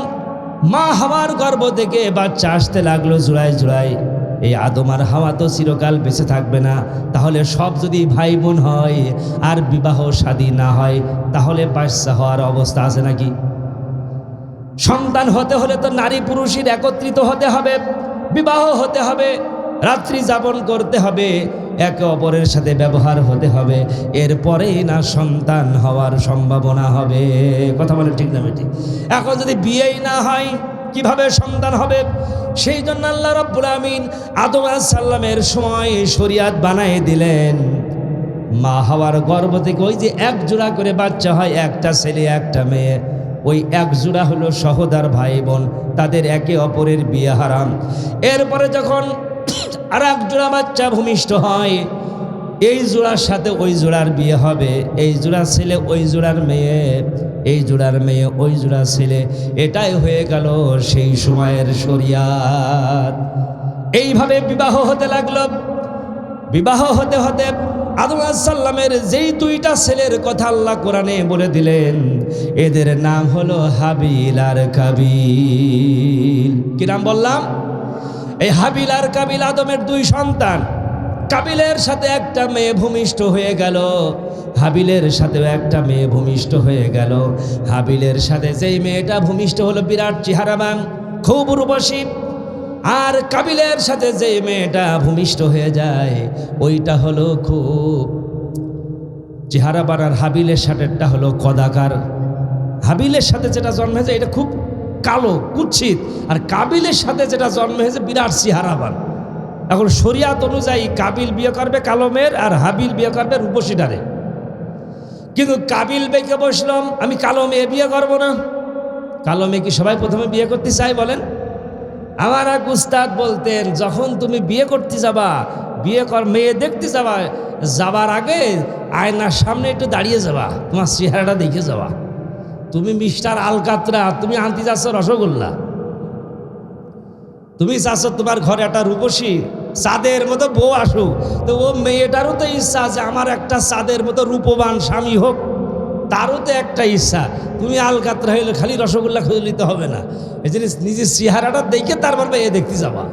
মা হাওয়ার গর্ভ থেকে বাচ্চা আসতে লাগলো জোড়ায় জোড়ায়। এই আদম আর হাওয়া তো চিরকাল বেঁচে থাকবে না, তাহলে সব যদি ভাই বোন হয় আর বিবাহ শাদী না হয়, তাহলে বাচ্চা হওয়ার অবস্থা আছে নাকি? সন্তান হতে হলে তো নারী পুরুষের একত্রিত হতে হবে, বিবাহ হতে হবে, রাত্রি যাপন করতে হবে, একে অপরের সাথে ব্যবহার হতে হবে, এরপরেই না সন্তান হওয়ার সম্ভাবনা হবে। কথা বলে ঠিক না বেটি? এখন যদি বিয়েই না হয় কিভাবে সন্তান হবে? সেই জন্য আল্লাহ রাব্বুল আমিন আদম আলাইহিস সালামের সময় শরীয়ত বানায় দিলেন, মা হাওয়ার গর্ভ থেকে ওই যে এক জোড়া করে বাচ্চা হয়, একটা ছেলে একটা মেয়ে, ওই এক জোড়া হলো সহোদর ভাই বোন, তাদের একে অপরের বিয়ে হারাম। এরপরে যখন আর এক জোড়া বাচ্চা ভূমিষ্ঠ হয়, এই জোড়ার সাথে ওই জোড়ার বিয়ে হবে, এই জোড়া ছেলে ওই জোড়ার মেয়ে, এই জোড়ার মেয়ে ওই জোড়া ছেলে, এটাই হয়ে গেল সেই সময়ের শরিয়াত। এইভাবে বিবাহ হতে লাগলো। বিবাহ হতে হতে আদম আলাইহিস সালামের যেই দুইটা ছেলের কথা আল্লাহ কোরআনে বলে দিলেন, এদের নাম হলো হাবিল আর কাবিল। কি নাম বললাম? এই হাবিল আর কাবিল আদমের দুই সন্তান। কাবিলের সাথে একটা মেয়ে ভূমিষ্ঠ হয়ে গেল, হাবিলের সাথেও একটা মেয়ে ভূমিষ্ঠ হয়ে গেল। হাবিলের সাথে যেই মেয়েটা ভূমিষ্ঠ হলো বিরাট চেহারাবান, খুব রূপসী, আর কাবিলের সাথে যে মেয়েটা ভূমিষ্ঠ হয়ে যায় ওইটা হলো খুব চেহারাবান, আর হাবিলের সাথেটা হলো কদাকার। হাবিলের সাথে যেটা জন্ম হয়েছে এটা খুব কালো কুৎসিত, আর কাবিলের সাথে যেটা জন্ম হয়েছে বিরাট চেহারাবান। এখন শরিয়াত অনুযায়ী কাবিল বিয়ে করবে কালো মেয়ের, আর হাবিল বিয়ে করবে রূপসীটারে। কিন্তু কাবিল বেঁকে বসলাম, আমি কালো মেয়ে বিয়ে করব না। কালো মেয়ে কি সবাই প্রথমে বিয়ে করতে চাই বলেন? আমার এক উস্তাদ বলতেন, যখন তুমি বিয়ে করতে যাবা, মেয়ে দেখতে যাবা, যাবার আগে আয়নার সামনে একটু দাঁড়িয়ে যাবা, তোমার চেহারাটা দেখে যাবা। তুমি মিস্টার আলকাতরা, তুমি আনতে যাচ্ছ রসগোল্লা, তুমি চাচ্ছ তোমার ঘরে একটা রূপসী চাঁদের মতো বউ আসুক, তো ও মেয়েটারও তো ইচ্ছা আছে আমার একটা চাঁদের মতো রূপবান স্বামী হোক, তারও তো একটা ইচ্ছা। তুমি আলকাতরা হইলে খালি রসগোল্লা খুঁজে নিতে হবে না, এই জিনিস নিজের চেহারাটা দেখে তারপর এ দেখতে যাবা।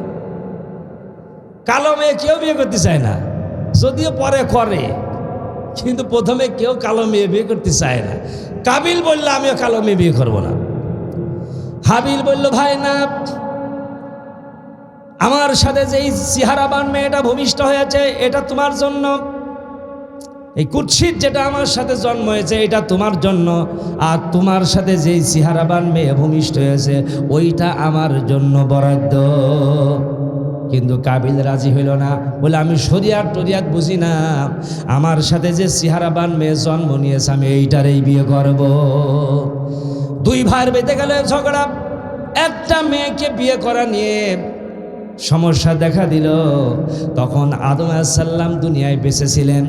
কালো মেয়ে কেউ বিয়ে করতে চায় না, যদিও পরে করে, কিন্তু প্রথমে কেউ কালো মেয়ে বিয়ে করতে চায় না। কাবিল বলল আমিও কালো মেয়ে বিয়ে করবো না। হাবিল বলল ভাই না, আমার সাথে যেই চেহারাবান মেয়েটা ভূমিষ্ঠ হয়েছে এটা তোমার জন্য, এই কুৎসিত যেটা আমার সাথে জন্ম হয়েছে এটা তোমার জন্য, আর তোমার সাথে যেই চেহারাবান মেয়ে ভূমিষ্ঠ হয়েছে ওইটা আমার জন্য বরাদ্দ। কিন্তু কাবিল রাজি হইল না, বলে আমি শরিয়াত টরিয়াত বুঝি না, আমার সাথে যে চেহারাবান মেয়ে জন্ম নিয়েছে আমি এইটারই বিয়ে করব। দুই ভাইয়ের বেঁধে গেল ঝগড়া। একটা মেয়েকে বিয়ে করা নিয়ে সমস্যা দেখা দিল। তখন আদম আলাইহিস সালাম দুনিয়ায় বেঁচে ছিলেন।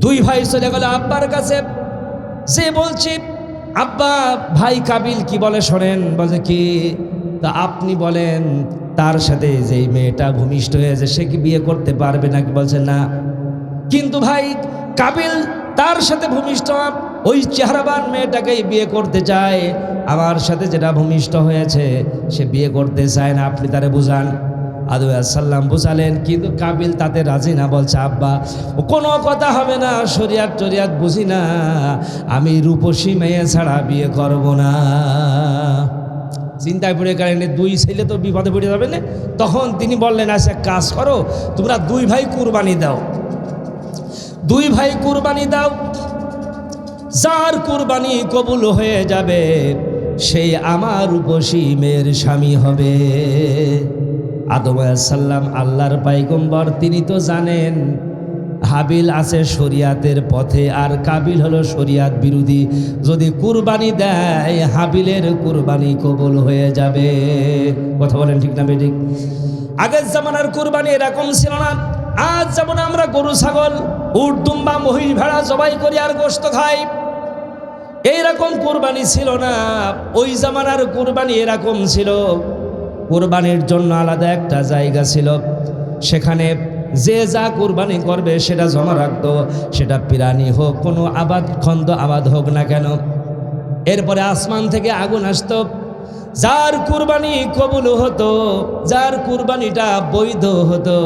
দুই ভাই চলে গেল আব্বার কাছে, যে বলছি আব্বা ভাই কাবিল কি বলে শোনেন। বলে কি? তা আপনি বলেন তার সাথে যেই মেয়েটা ভূমিষ্ঠ হয়েছে সে কি বিয়ে করতে পারবে নাকি? বলছে না। কিন্তু ভাই কাবিল তার সাথে ভূমিষ্ঠ ওই চেহারাবান মেয়েটাকেই বিয়ে করতে চায়, আমার সাথে যেটা ভূমিষ্ঠ হয়েছে সে বিয়ে করতে চায় না, আপনি তারে বুঝান। আদম আলাইহিস সালাম বুঝালেন, কিন্তু কাবিল তাতে রাজি না, বলছে আব্বা কোনো কথা হবে না, শরিয়াত বুঝি না, আমি রূপসী মেয়ে ছাড়া বিয়ে করব না। চিন্তায় পড়ে গেলেন, দুই ছেলে তো বিপদে পড়ে যাবে না। তখন তিনি বললেন, আচ্ছা কাজ করো, তোমরা দুই ভাই কুরবানি দাও, দুই ভাই কুরবানি দাও, যার কুরবানি কবুল হয়ে যাবে সেই আমার রূপসী মেয়ের স্বামী হবে। আদম আলাইহিস সালাম আল্লাহর পয়গম্বর, তিনি তো জানেন হাবিল আছে শরিয়াতের পথে আর কাবিল হলো শরিয়াত বিরোধী, যদি কুরবানি দেয় হাবিলের কুরবানি কবুল হয়ে যাবে। কথা বলেন ঠিক না বেঠিক? আগের জামানার কুরবানি এরকম ছিল না। আজ যেমন আমরা গরু ছাগল উট দুম্বা মহিষ ভেড়া জবাই করি আর গোশত খাই, এইরকম কুরবানি ছিল না। ওই জামানার কুরবানি এরকম ছিল, কুরবানির জন্য আলাদা একটা জায়গা ছিল, সেখানে যে যা কুরবানি করবে সেটা জমা রাখতো, সেটা প্রাণী হোক, কোনো আবাদ খন্দ আবাদ হোক না কেন। এরপরে আসমান থেকে আগুন আসতো, যার কুরবানি কবুল হতো, যার কুরবানিটা বৈধ হতো,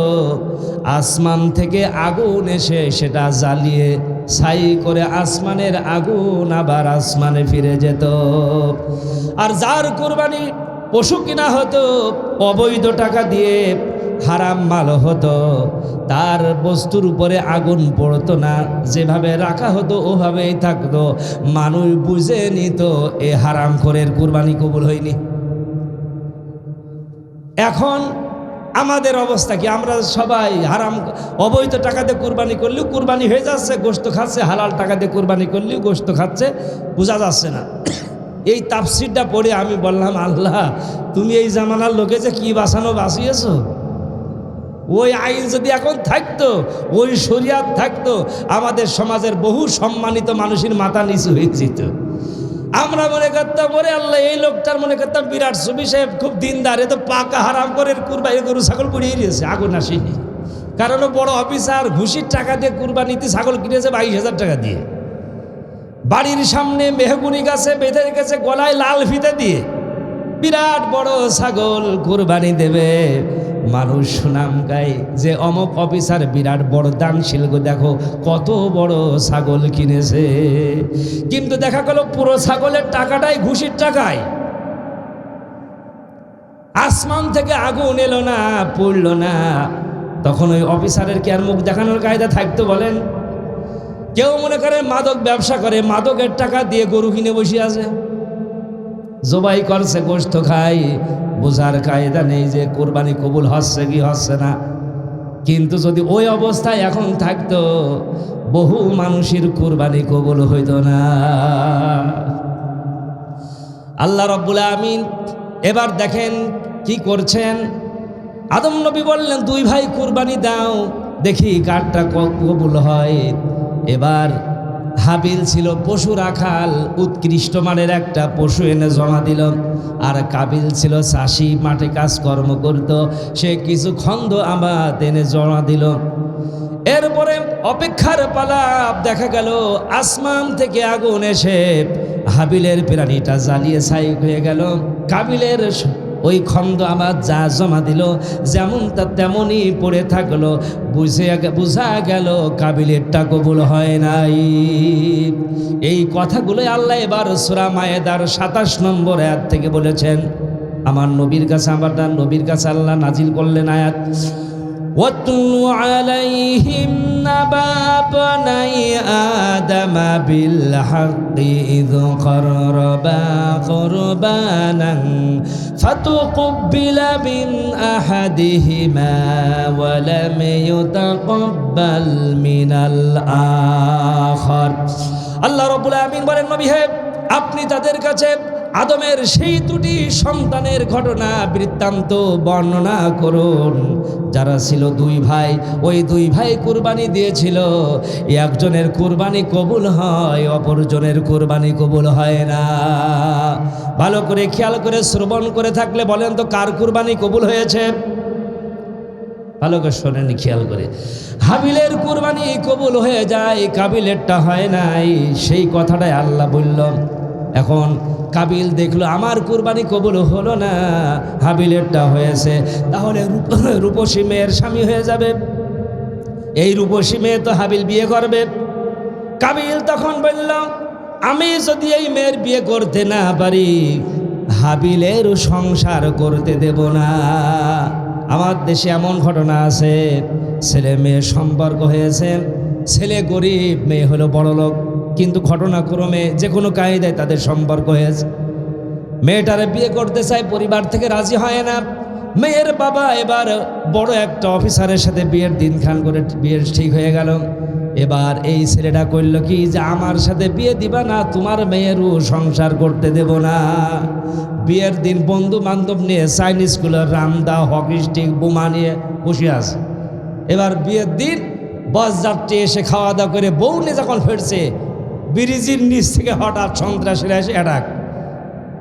আসমান থেকে আগুন এসে সেটা জ্বালিয়ে ছাই করে আসমানের আগুন আবার আসমানে ফিরে যেত। আর যার কুরবানি পশু কিনা হতো অবৈধ টাকা দিয়ে, হারাম মাল হতো, তার বস্তুর উপরে আগুন পড়তো না, যেভাবে রাখা হতো ওভাবেই থাকতো, মানুষ বুঝে নিত এ হারাম খোরের কুরবানি কবুল হয়নি। এখন আমাদের অবস্থা কি? আমরা সবাই হারাম অবৈধ টাকা দিয়ে কুরবানি করলেও কুরবানি হয়ে যাচ্ছে, গোশত খাচ্ছে, হালাল টাকা দিয়ে কুরবানি করলেও গোশত খাচ্ছে, বোঝা যাচ্ছে না। এই তাফসিরটা পড়ে আমি বললাম, আল্লাহ তুমি এই জামানার লোকে যে কি বাঁচানো বাঁচিয়েছো। ওই আইন যদি এখন থাকতো, ওই শরিয়াত থাকতো, আমাদের সমাজের বহু সম্মানিত মানুষের মাথা নিচু হয়ে যেত। আমরা মনে করতাম ওরে আল্লাহ, এই লোকটার মনে করতাম বিরাট ছবি, সাহেব খুব দিনদার, এ তো পাকা হারাম করে কুরবানি গরু ছাগল পুড়িয়ে দিয়েছে, আগুন আসেনি। কারণ বড় অফিসার ঘুষির টাকা দিয়ে কুরবানিতে ছাগল কিনেছে 22,000 টাকা দিয়ে, বাড়ির সামনে মেহগুনি গাছে বেঁধে রেখেছে গলায় লাল ফিতে দিয়ে, বিরাট বড় ছাগল কুরবানি দেবে। মানুষ সুনাম গায় যে অমক অফিসার বিরাট বড় দানশীল, গো দেখো কত বড় ছাগল কিনেছে। কিন্তু দেখা গেল পুরো ছাগলের টাকাটাই ঘুষির টাকায়। আসমান থেকে আগুন এলো না, পড়লো না, তখন ওই অফিসারের কি আর মুখ দেখানোর কায়দা থাকতো বলেন? কেউ মনে করে মাদক ব্যবসা করে, মাদকের টাকা দিয়ে গরু কিনে বসে আছে, জবাই করছে, গোশত খায়, বোঝার কায়দা নেই যে কোরবানি কবুল হচ্ছে কি হচ্ছে না। কিন্তু যদি ওই অবস্থায় এখন থাকতো, বহু মানুষের কোরবানি কবুল হইত না। আল্লাহ রাব্বুল আমিন এবার দেখেন কি করছেন। আদম নবী বললেন, দুই ভাই কুরবানি দাও, দেখি কারটা কবুল হয়। এবার হাবিল ছিল পশু রাখাল, উৎকৃষ্ট মানের একটা পশু এনে জমা দিল, আর কাবিল ছিল চাষি, মাঠে কাজকর্ম করত, সে কিছু খন্দ আবাদ এনে জমা দিল। এরপরে অপেক্ষার পালা, দেখা গেল আসমান থেকে আগুন এসে হাবিলের প্রাণীটা জ্বালিয়ে ছাই হয়ে গেল। কাবিলের ওই খন্দ আবার যা জমা দিল যেমন তা তেমনই পড়ে থাকলো। বুঝা গেল কাবিলেরটা কবুল হয় নাই। এই কথাগুলো আল্লাহ এবার সূরা মায়েদার 27 নম্বর আয়াত থেকে বলেছেন। আমার নবীর কাছে, আমার নবীর কাছে আল্লাহ নাজিল করলেন আয়াত, وَاتْلُ عَلَيْهِمْ نَبَأَ ابْنَيْ آدَمَ بِالْحَقِّ إِذْ قَرَّبَا قُرْبَانًا فَتُقُبِّلَ مِنْ أَحَدِهِمَا وَلَمْ يُتَقَبَّلْ مِنَ الْآخَرِ। আল্লাহ রাব্বুল আমিন বলেন, নবী হে, আপনি তাদের কাছে আদমের সেই দুটি সন্তানের ঘটনা বৃত্তান্ত বর্ণনা করুন, যারা ছিল দুই ভাই। ওই দুই ভাই কুরবানি দিয়েছিল, একজনের কুরবানি কবুল হয়, অপরজনের কুরবানি কবুল হয় না। ভালো করে খেয়াল করে শ্রবণ করে থাকলে বলেন তো কার কুরবানি কবুল হয়েছে? ভালো করে শোনেন, খেয়াল করে। হাবিলের কুরবানি কবুল হয়ে যায়, কাবিলেরটা হয় নাই। সেই কথাটাই আল্লাহ বলল। এখন কাবিল দেখলো আমার কুরবানি কবুল হলো না, হাবিলেরটা হয়েছে, তাহলে রূপসী মেয়ের স্বামী হয়ে যাবে। এই রূপসী মেয়ে তো হাবিল বিয়ে করবে। কাবিল তখন বলল, আমি যদি এই মেয়ের বিয়ে করতে না পারি, হাবিলের সংসার করতে দেব না। আমার দেশে এমন ঘটনা আছে, ছেলে মেয়ে সম্পর্ক হয়েছে, ছেলে গরিব, মেয়ে হলো বড়লোক, কিন্তু ঘটনাক্রমে যে কোনো কায়দায় তাদের সম্পর্ক হয়েছে। মেয়েটারে বিয়ে করতে চায়, পরিবার থেকে রাজি হয় না। মেয়ের বাবা এবার বড় একটা অফিসারের সাথে বিয়ের দিনক্ষণ করে বিয়ের ঠিক হয়ে গেল। এবার এই ছেলেটা কইল কি যে আমার সাথে বিয়ে দিবা না, তোমার মেয়েরও সংসার করতে দেব না। বিয়ের দিন বন্ধু বান্ধব নিয়ে চাইনিজ স্কুলের রামদা হকি স্টিক বোমা নিয়ে বসে আছে। এবার বিয়ের দিন বরযাত্রী এসে খাওয়া দাওয়া করে বউ নিয়ে যখন ফিরছে, ব্রিজের নিচ থেকে হঠাৎ সন্ত্রাসীরা এসে অ্যাটাক,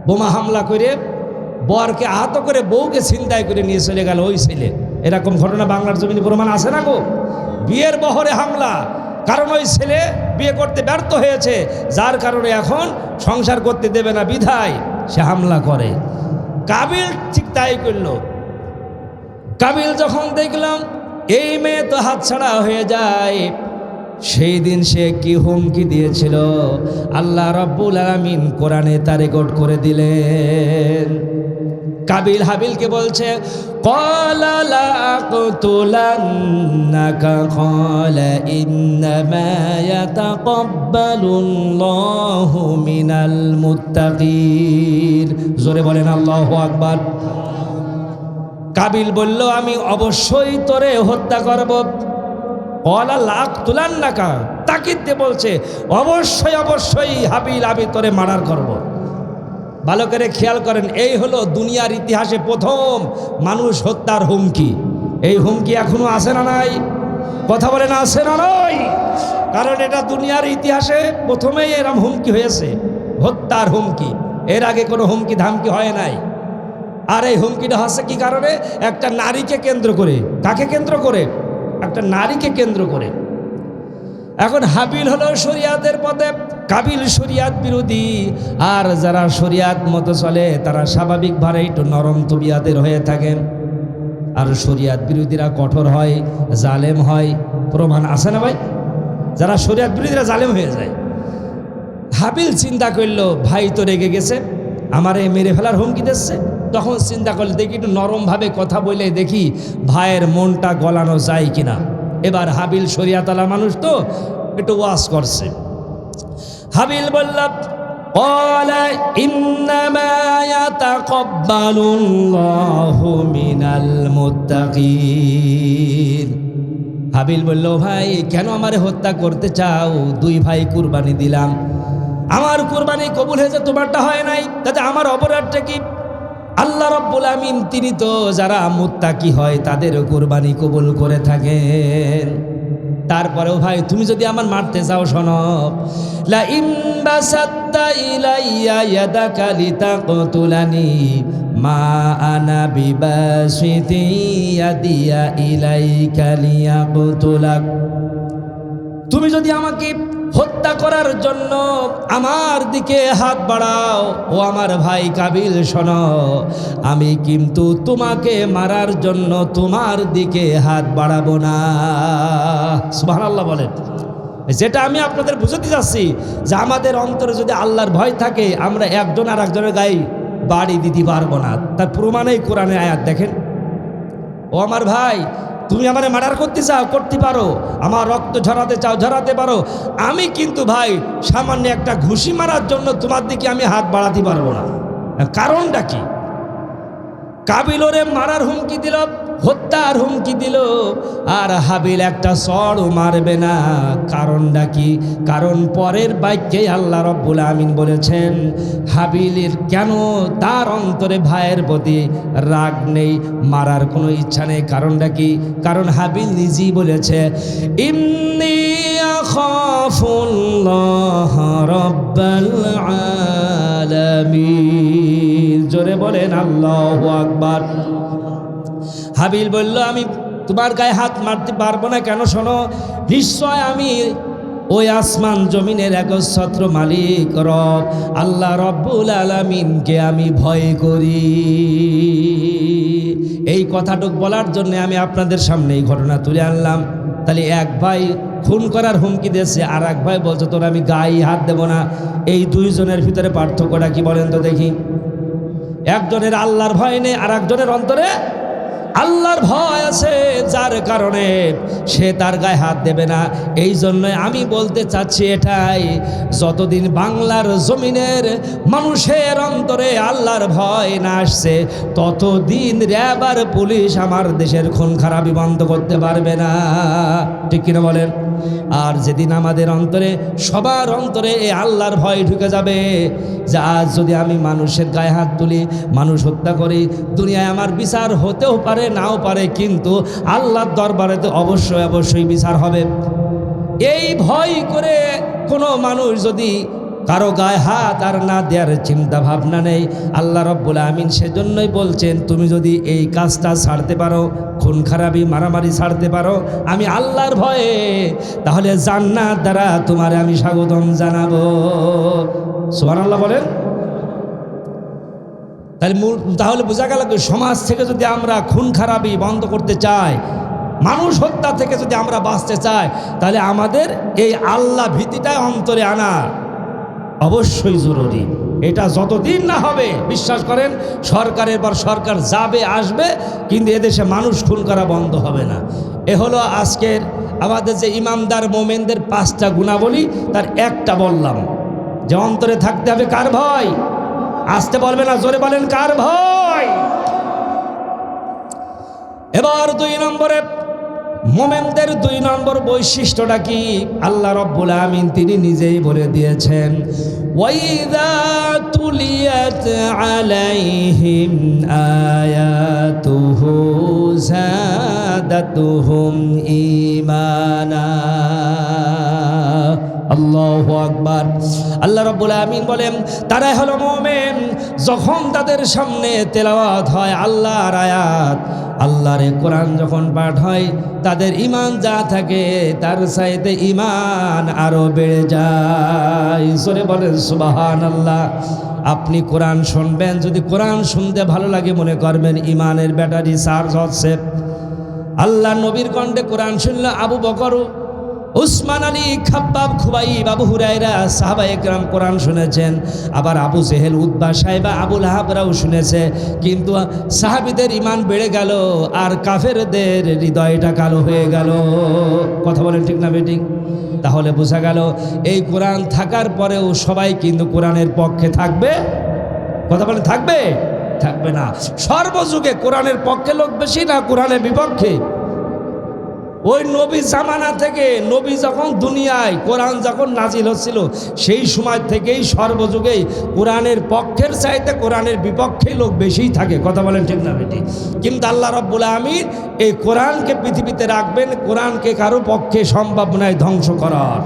বোমা হামলা করে বরকে আহত করে বউকে ছিনতাই করে নিয়ে চলে গেল ওই ছেলে। এরকম ঘটনা বাংলার জমিনে প্রমাণ আছে না গো? বিয়ের বহরে হামলা, কারণ ওই ছেলে বিয়ে করতে ব্যর্থ হয়েছে, যার কারণে এখন সংসার করতে দেবে না, বিধায় সে হামলা করে। কাবিল ঠিক তাই করল। কাবিল যখন দেখলাম এই মেয়ে তো হাতছাড়া হয়ে যায়, সেই দিন সে কি হুমকি দিয়েছিল আল্লাহ রাব্বুল আলামিন কোরআনে তা রেকর্ড করে দিলেন। কাবিল হাবিলকে বলছে, ক্বালা লা আকতুলান্নাকা ক্বালা ইন্নামা ইয়াতাকাব্বালুল্লাহু মিনাল মুত্তাকিন। জোরে বলেন আল্লাহু আকবার। কাবিল বলল, আমি অবশ্যই তোরে হত্যা করব। ক্বালা লা আকতুলান্নাকা, তাকিদ দিয়ে বলছে অবশ্যই অবশ্যই হাবিল, আমি তোরে মার্ডার করব। ভালো করে খেয়াল করেন, এই হলো দুনিয়ার ইতিহাসে প্রথম মানুষ হত্যার হুমকি। এই হুমকি এখনো আছে না নাই? কথা বলেন, আছে না নাই? কারণ এটা দুনিয়ার ইতিহাসে প্রথমেই এরকম হুমকি হয়েছে, হত্যার হুমকি। এর আগে কোনো হুমকি ধামকি হয় নাই। আর এই হুমকিটা হচ্ছে কি কারণে? একটা নারীকে কেন্দ্র করে। কাকে কেন্দ্র করে? একটা নারীকে কেন্দ্র করে। এখন হাবিল হলো শরিয়াতের পথে, কাবিল শরিয়াত বিরোধী। আর যারা শরিয়াত মতো চলে তারা স্বাভাবিকভাবে একটু নরম তবিয়াতের হয়ে থাকেন, আর শরিয়াত বিরোধীরা কঠোর হয়, জালেম হয়। প্রমাণ আছে না ভাই? যারা শরিয়াত বিরোধীরা জালেম হয়ে যায়। হাবিল চিন্তা করলো, ভাই তো রেগে গেছে, আমারে মেরে ফেলার হুমকি দিচ্ছে। তখন চিন্তা করলে দেখি একটু নরমভাবে কথা বলে দেখি ভাইয়ের মনটা গলানো যায় কিনা। এবার হাবিল শরিয়াতওয়ালা মানুষ তো, একটু ওয়াজ করছে। হাবিল বলল, ক্বালা ইন্নামা ইয়াতাকাব্বালুল্লাহু মিনাল মুত্তাকিন। হাবিল বলল, ভাই কেন আমারে হত্যা করতে চাও? দুই ভাই কুরবানি দিলাম, আমার কুরবানি কবুল হয়েছে, তোমারটা হয় নাই, তাতে আমার অপরাধটা কি? আল্লাহ রাব্বুল আমিন তিনি তো যারা মুত্তাকি হয় তাদের কুরবানি কবুল করে থাকেন। তারপরেও ভাই তুমি যদি আমার মারতে চাও, শোনো, লা ইন বাসাত্তা ইলাইয়া ইয়াদাকা লিতাকতুলানি মা আনা বিবাসিতি ইয়াদিয়া ইলাইকা লিয়াকতুলাক। তুমি যদি আমাকে হত্যা করার জন্য আমার দিকে হাত বাড়াও, ও আমার ভাই কাবিল শোনো, আমি কিন্তু তোমাকে মারার জন্য তোমার দিকে হাত বাড়াবো না। সুবহানাল্লাহ বলেন। যেটা আমি আপনাদের বুঝাতে যাচ্ছি যে আমাদের অন্তরে যদি আল্লাহর ভয় থাকে, আমরা একজন আর একজনের গায়ে বাড়ি দিতে পারবো না। তার প্রমাণেই কোরআনে আয়াত দেখেন। ও আমার ভাই, তুমি আমারে মার্ডার করতে চাও, করতে পারো, আমার রক্ত ঝরাতে চাও, ঝরাতে পারো, আমি কিন্তু ভাই সামান্য একটা ঘুষি মারার জন্য তোমার দিকে আমি হাত বাড়াতে পারবো না। কারণটা কি? কাবিল ওরে মারার হুমকি দিল, হত্যার হুমকি দিল, আর হাবিল একটা চড়ও মারবে না। কারণটা কি? কারণ পরের বাক্যে আল্লাহ রাব্বুল আমিন বলেছেন হাবিলের কেন তার অন্তরে ভাইয়ের প্রতি রাগ নেই, মারার কোনো ইচ্ছা নেই। কারণটা কি? কারণ হাবিল নিজেই বলেছে, ইন্নী আখাফুল্লাহ রাব্বাল আলামিন। জোরে বলেন আল্লাহু আকবার। হাবিল বলল, আমি তোমার গায়ে হাত মারতে পারবো না কেন? শোনো, নিশ্চয় আমি ওই আসমান জমিনের একচ্ছত্র মালিক রব আল্লাহ রব্বুল আলামিনকে আমি ভয় করি। এই কথাটুক বলার জন্য আমি আপনাদের সামনে এই ঘটনা তুলে আনলাম। তাহলে এক ভাই খুন করার হুমকি দিয়েছে, আর এক ভাই বলছে তোর আমি গায়ে হাত দেব না। এই দুইজনের ভিতরে পার্থক্যটা কি বলেন তো দেখি? একজনের আল্লাহর ভয় নেই, আর একজনের অন্তরে আল্লাহর ভয় আছে, যার কারণে সে তার গায়ে হাত দেবে না। এই জন্যই আমি বলতে চাচ্ছি এটাই, যতদিন বাংলার জমিনের মানুষের অন্তরে আল্লাহর ভয় না আসছে, ততদিন র্যাব আর পুলিশ আমার দেশের খুন খারাপি বন্ধ করতে পারবে না। ঠিক কিনা বলেন? আর যেদিন আমাদের অন্তরে, সবার অন্তরে এই আল্লাহর ভয় ঢুকে যাবে যে আজ যদি আমি মানুষের গায়ে হাত তুলি, মানুষ হত্যা করি, দুনিয়ায় আমার বিচার হতেও পারে নাও পারে, কিন্তু আল্লাহর দরবারে তো অবশ্যই বিচার হবে। এই ভয় করে কোনো মানুষ যদি কারো গায়ে হাত আর না দেওয়ার চিন্তা ভাবনা নেই, আল্লাহ রব্বুল আমিন সেজন্যই বলছেন তুমি যদি এই কাজটা ছাড়তে পারো, খুন খারাপি মারামারি ছাড়তে পারো আমি আল্লাহর ভয়ে, তাহলে জান্নাত দ্বারা তোমারে আমি স্বাগতম জানাবো। সুবহানাল্লাহ বলেন। তাহলে বোঝা গেল সমাজ থেকে যদি আমরা খুন খারাপি বন্ধ করতে চাই, মানুষ হত্যা থেকে যদি আমরা বাঁচতে চাই, তাহলে আমাদের এই আল্লাহ ভীতিটা অন্তরে আনা অবশ্যই জরুরি। এটা যতদিন না হবে, বিশ্বাস করেন সরকারের পর সরকার যাবে আসবে, কিন্তু এদেশে মানুষ খুন করা বন্ধ হবে না। এ হলো আজকের আমাদের যে ইমানদার মোমেনদের 5টা গুণাবলী, তার একটা বললাম যে অন্তরে থাকতে হবে কার ভয়? আসতে বলবে না, জোরে বলেন কার ভয়? এবার 2 নম্বরে মোমেনদের 2 নম্বর বৈশিষ্ট্যটা কি? আল্লাহ রব্বুল আমিন তিনি নিজেই বলে দিয়েছেন, ওয়াইযা তুলিয়াত আলাইহিম আয়াতুহু যাদাতুহুম ঈমানা। আল্লাহু আকবার। আল্লাহ রাব্বুল আমিন বলেন তারাই হলো মুমিন যখন তাদের সামনে তেলাওয়াত হয় আল্লাহর আয়াত, আল্লাহর কোরআন যখন পাঠ হয়, তাদের ঈমান যা থাকে তার চাইতে ঈমান আরো বেড়ে যায়। জোরে বলেন সুবহানাল্লাহ। আপনি কোরআন শুনবেন, যদি কোরআন শুনতে ভালো লাগে মনে করবেন ঈমানের ব্যাটারি চার্জ হচ্ছে। আল্লাহ নবীর কণ্ঠে কোরআন শুনলে আবু বকর, উসমান আলী, খাব্বাব, খুবাইব, আবু হুরায়রা সাহাবায়ে কেরাম কোরআন শুনেছেন। আবার আবু জেহেল, উতবা, সাইবা, আবুল আহাবরাও শুনেছে। কিন্তু সাহাবীদের ঈমান বেড়ে গেল আর কাফেরদের হৃদয়টা কালো হয়ে গেল। কথা বলেন ঠিক না বেঠিক? তাহলে বোঝা গেল এই কোরআন থাকার পরেও সবাই কিন্তু কোরআনের পক্ষে থাকবে? কথা বলেন থাকবে? থাকবে না। সর্বযুগে কোরআনের পক্ষে লোক বেশি না কোরআনের বিপক্ষে? ওই নবী জামানা থেকে, নবী যখন দুনিয়ায় কোরআন যখন নাজিল হচ্ছিল, সেই সময় থেকেই সর্বযুগেই কোরআনের পক্ষের চাইতে কোরআনের বিপক্ষে লোক বেশিই থাকে। কথা বলেন ঠিক না বেটি? কিন্তু আল্লাহ রাব্বুল আমিন এই কোরআনকে পৃথিবীতে রাখবেন, কোরআনকে কারো পক্ষে সম্ভব নয় ধ্বংস করার।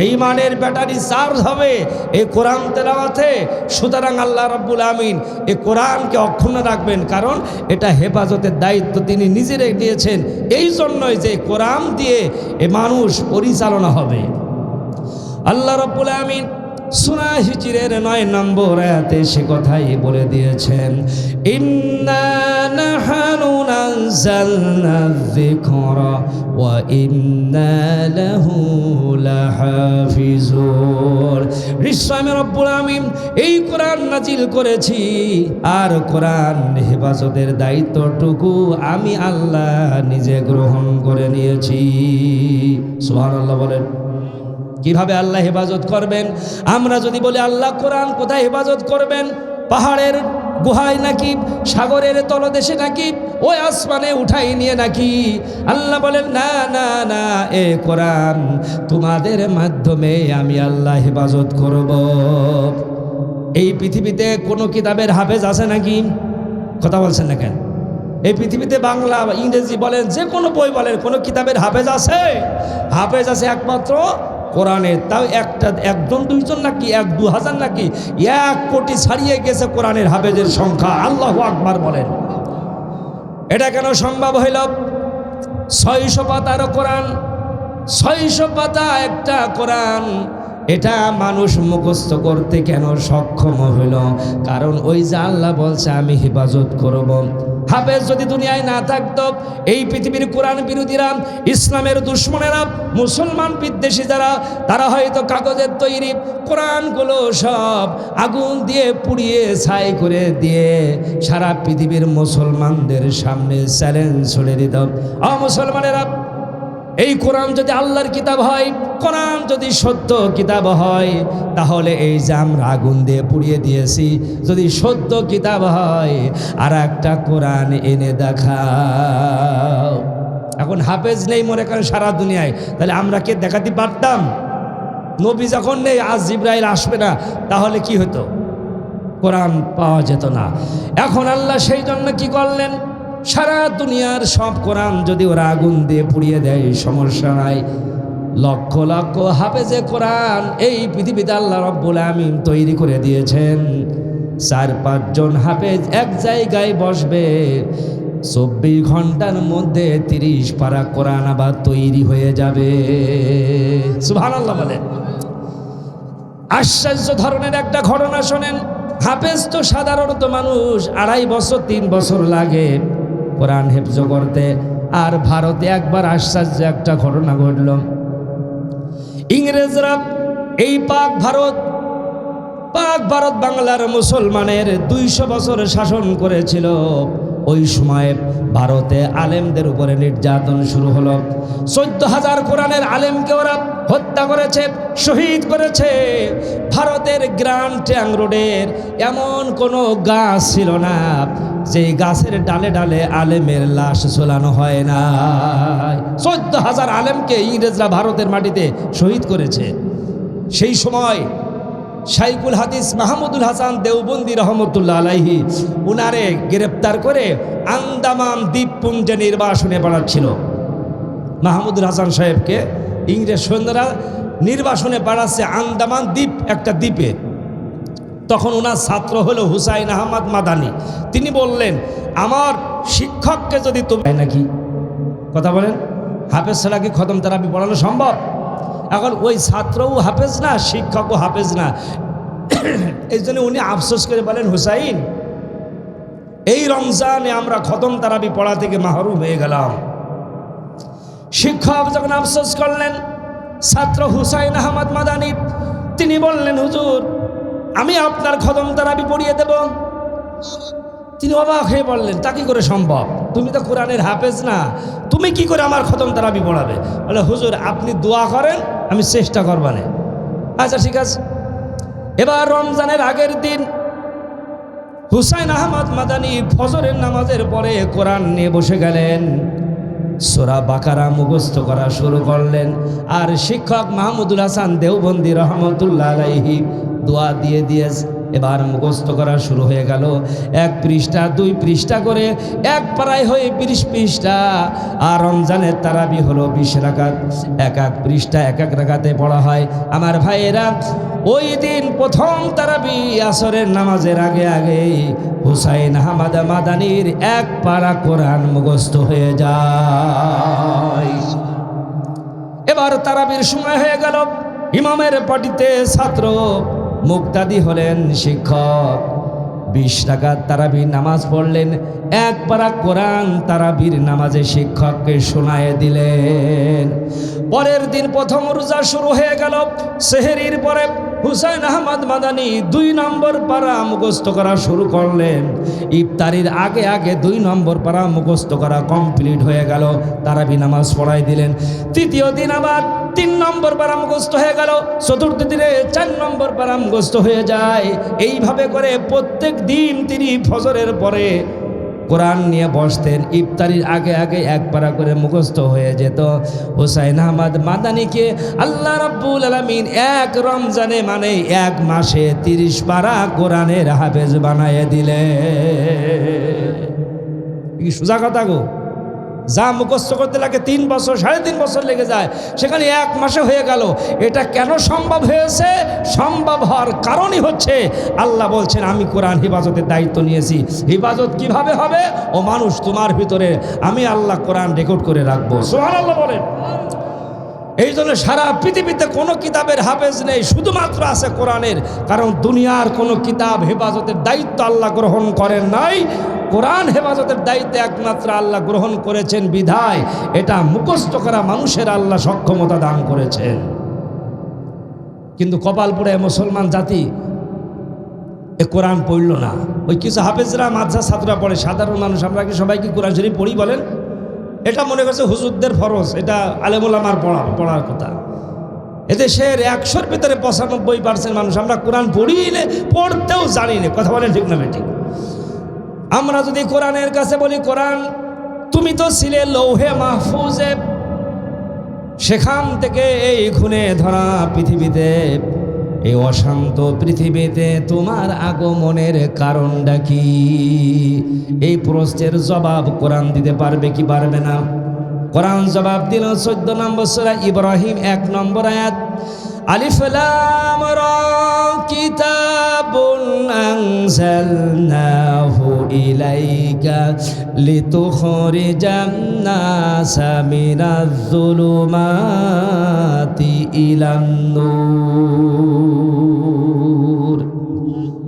এই ঈমানের ব্যাটারি চার্জ হবে এই কোরআন তেলাওয়াতে। সুতরাং আল্লাহ রাব্বুল আমিন এই কোরআনকে অক্ষুণ্ণ রাখবেন, কারণ এটা হেফাজতের দায়িত্ব তিনি নিজেরাই নিয়েছেন। এই জন্যই যে কোরআন দিয়ে এ মানুষ পরিচালনা হবে। আল্লাহ রাব্বুল আমিন সূরা হিজরের 9 নম্বর আয়াতে সে কথাই বলে দিয়েছেন, ইন্না নাহনু নাযালনা যিকরা ওয়া ইন্না লাহু লাহাফিজুন। নিশ্চয় আমি রব্বুল আমিন এই কোরআন নাজিল করেছি, আর কোরআন হেফাজতের দায়িত্বটুকু আমি আল্লাহ নিজে গ্রহণ করে নিয়েছি। সুবহানাল্লাহ বলেন। কিভাবে আল্লাহ হেফাজত করবেন? আমরা যদি বলি আল্লাহ কোরআন কোথায় হেফাজত করবেন? পাহাড়ের গুহায় নাকি, সাগরের তলদেশে নাকি, ওই আসমানে উঠাই নিয়ে নাকি? আল্লাহ বলেন না না না, এ কোরআন তোমাদের মাধ্যমে আমি আল্লাহ হেফাজত করব। এই পৃথিবীতে কোনো কিতাবের হাফেজ আছে নাকি? কথা বলছেন না কেন? এই পৃথিবীতে বাংলা, ইংরেজি বলেন, যে কোনো বই বলেন, কোনো কিতাবের হাফেজ আছে? হাফেজ আছে একমাত্র কোরআনের। তাও একটা, একজন দুইজন নাকি, 1-2 হাজার নাকি, 1 কোটি ছাড়িয়ে গেছে কোরআনের হাফেজের সংখ্যা। আল্লাহু আকবার বলেন। এটা কেন সম্ভব হইল? 600 পাতার কোরআন, 600 পাতা একটা কোরআন। এটা মানুষ মুখস্থ করতে কেন সক্ষম হইল? কারণ ওই যে আল্লাহ বলছে আমি হেফাজত করব। হাফেজ যদি দুনিয়ায় না থাকতো, এই পৃথিবীর কোরআন বিরোধীরা, ইসলামের দুশ্মনেরা, মুসলমান বিদ্বেষী যারা, তারা হয়তো কাগজের তৈরি কোরআনগুলো সব আগুন দিয়ে পুড়িয়ে ছাই করে দিয়ে সারা পৃথিবীর মুসলমানদের সামনে চ্যালেঞ্জ ছুড়ে দিত, মুসলমানেরা এই কোরআন যদি আল্লাহর কিতাব হয়, কোরআন যদি সত্য কিতাব হয়, তাহলে এই যে আমরা আগুন দিয়ে পুড়িয়ে দিয়েছি, যদি সত্য কিতাব হয় আর একটা কোরআন এনে দেখাও। এখন হাফেজ নেই মনে করেন সারা দুনিয়ায়, তাহলে আমরা কে দেখাতে পারতাম? নবী যখন নেই, আজ জিবরাইল আসবে না, তাহলে কি হতো? কোরআন পাওয়া যেত না। এখন আল্লাহ সেই জন্য কি করলেন? সারা দুনিয়ার সব কোরআন যদি ওরা আগুন দিয়ে পুড়িয়ে দেয়, সমস্যা নাই। লক্ষ লক্ষ হাফেজে কোরআন এই পৃথিবীতে আল্লাহ রব্বুল আমিন তৈরি করে দিয়েছেন। 4-5 জন হাফেজ এক জায়গায় বসবে, 24 ঘন্টার মধ্যে 30 পারা কোরআন আবার তৈরি হয়ে যাবে। সুবহানাল্লাহ বলেন। আশ্চর্য ধরনের একটা ঘটনা শোনেন। হাফেজ তো সাধারণত মানুষ 2.5 বছর 3 বছর লাগে কোরআন হেফজ করতে। আর ভারতে একবার আশ্চর্য একটা ঘটনা ঘটল। ইংরেজরা এই পাক ভারত বাংলার মুসলমানের 200 বছর শাসন করেছিল। ওই সময় ভারতে আলেমদের উপরে নির্যাতন শুরু হলো। 14,000 কোরআনের আলেমকে ওরা হত্যা করেছে, শহীদ করেছে। ভারতের গ্রান্ড ট্যাঙ্ক রোডের এমন কোনো গাছ ছিল না যে গাছের ডালে ডালে আলেমের লাশ ঝোলানো হয় না। 14,000 আলেমকে ইংরেজরা ভারতের মাটিতে শহীদ করেছে। সেই সময় শাইখুল হাদিস মাহমুদুল হাসান দেওবন্দি রহমতুল্লাহ আলাইহি উনারে গ্রেপ্তার করে আন্দামান দ্বীপপুঞ্জে নির্বাসনে পাঠাচ্ছিল। মাহমুদুল হাসান সাহেবকে ইংরেজ সৈন্যরা নির্বাসনে পাঠাচ্ছে আন্দামান দ্বীপ, একটা দ্বীপে। তখন ওনার ছাত্র হলো হুসাইন আহমদ মাদানি। তিনি বললেন, আমার শিক্ষককে যদি তুমি নাকি কথা বলেন, হাফেজ ছাড়া কি খতম তারাবি পড়ানো সম্ভব? এখন ওই ছাত্রও হাফেজ না, শিক্ষকও হাফেজ না। এই জন্য উনি আফসোস করে বলেন, হুসাইন, এই রমজানে আমরা খতম তারাবি পড়া থেকে মাহরুম হয়ে গেলাম। শিক্ষক যখন আফসোস করলেন, ছাত্র হুসাইন আহমদ মাদানি তিনি বললেন, হুজুর, আমি আপনার খতম তারাবি পড়িয়ে দেব। তিনি অবাক হয়ে বললেন, তা কি করে সম্ভব? তুমি তো কোরআনের হাফেজ না, তুমি কি করে আমার খতম তারাবি পড়াবে? বলে, হুজুর, আপনি দোয়া করেন, আমি চেষ্টা করবানে। আচ্ছা ঠিক আছে। এবার রমজানের আগের দিন হুসাইন আহমদ মাদানি ফজরের নামাজের পরে কোরআন নিয়ে বসে গেলেন, সূরা বাকারা মুখস্থ করা শুরু করলেন। আর শিক্ষক মাহমুদুল হাসান দেওবন্দি রহমতুল্লাহ আলাইহি দোয়া দিয়ে দিয়ে এবার মুখস্থ করা শুরু হয়ে গেল। 1 পৃষ্ঠা 2 পৃষ্ঠা করে এক পারায় হয়ে 20 পৃষ্ঠা। আর রমজানের তারাবি হলো 20 রাকাত। এক পৃষ্ঠা এক রাকাতে পড়া হয়। আমার ভাইয়েরা, ওই দিন প্রথম তারাবি আসরের নামাজের আগে আগে হুসাইন আহমদ মাদানির 1 পারা কোরআন মুখস্থ হয়ে যায়। এবার তারাবির সময় হয়ে গেল। ইমামের পাটিতে ছাত্র, মুক্তাদি হলেন শিক্ষক। 20 রাকাত তারাবির নামাজ পড়লেন। 1 পারা কোরআন তারাবির নামাজে শিক্ষককে শোনায়ে দিলেন। পরের দিন প্রথম রোজা শুরু হয়ে গেল। সেহরির পরে হুসাইন আহমদ মাদানি 2 নম্বর পারা মুখস্থ করা শুরু করলেন। ইফতারির আগে আগে 2 নম্বর পারা মুখস্থ করা কমপ্লিট হয়ে গেল। তারাবি নামাজ পড়াই দিলেন। তৃতীয় দিন আবার 3 নম্বর পারা মুখস্থ হয়ে গেল। চতুর্থ দিনে 4 নম্বর পারা মুখস্থ হয়ে যায়। এইভাবে করে প্রত্যেক দিন তিনি ফজরের পরে কোরআন নিয়ে বসতেন। ইফতারির আগে আগে 1 পারা করে মুখস্থ হয়ে যেত। হুসাইন আহমদ মাদানিকে আল্লাহ রাব্বুল আলামিন 1 রমজানে মানে 1 মাসে 30 পারা কোরআনের হাফেজ বানায় দিলেন। কি সোজা কথা গো? যা মুখস্থ করতে লাগে 3 বছর 3.5 বছর লেগে যায়, সেখানে 1 মাসে হয়ে গেল। এটা কেন সম্ভব হয়েছে? সম্ভব হওয়ার কারণই হচ্ছে আল্লাহ বলছেন আমি কোরআন হেফাজতের দায়িত্ব নিয়েছি। হেফাজত কিভাবে হবে? ও মানুষ, তোমার ভিতরে আমি আল্লাহ কোরআন রেকর্ড করে রাখবো। সুবহানাল্লাহ বলেন। এই জন্য সারা পৃথিবীতে কোনো কিতাবের হাফেজ নেই, শুধুমাত্র আছে কোরআনের। কারণ দুনিয়ার কোনো কিতাব হেফাজতের দায়িত্ব আল্লাহ গ্রহণ করেন নাই, কোরআন হেফাজতের দায়িত্ব একমাত্র আল্লাহ গ্রহণ করেছেন বিধায় এটা মুখস্থ করা মানুষের আল্লাহ সক্ষমতা দান করেছেন। কিন্তু কপাল পোড়ে মুসলমান জাতি এ কোরআন পড়ল না। ওই কিছু হাফেজরা মাদ্রাসা ছাত্ররা পড়ে, সাধারণ মানুষ আমরা কি সবাই কি কোরআন শরীফ পড়ি বলেন? এটা মনে করছে হুজুরদের ফরজ, এটা আলেমুলামার পড়ার কথা। এদেশের 100-র ভিতরে 95% মানুষ আমরা কোরআন পড়িলে পড়তেও জানি না। কথা বলেন ঠিক না বেঠিক? আমরা যদি কোরআনের কাছে বলি, কোরআন তুমি তো ছিলে লৌহে মাহফুজে, সেখান থেকে এই খুনে ধরা পৃথিবীতে, এই অশান্ত পৃথিবীতে তোমার আগমনের কারণটা কি? এই প্রশ্নের জবাব কোরআন দিতে পারবে কি পারবে না? কোরআন জবাব দিল 14 নম্বর সূরা ইব্রাহিম 1 নম্বর আয়াত, আলিফ লাম রা কিতাবুন আনজালনাহু ইলাইকা লিতুখরিজান নাসা মিনাজ যুলুমাতি ইলান নূর।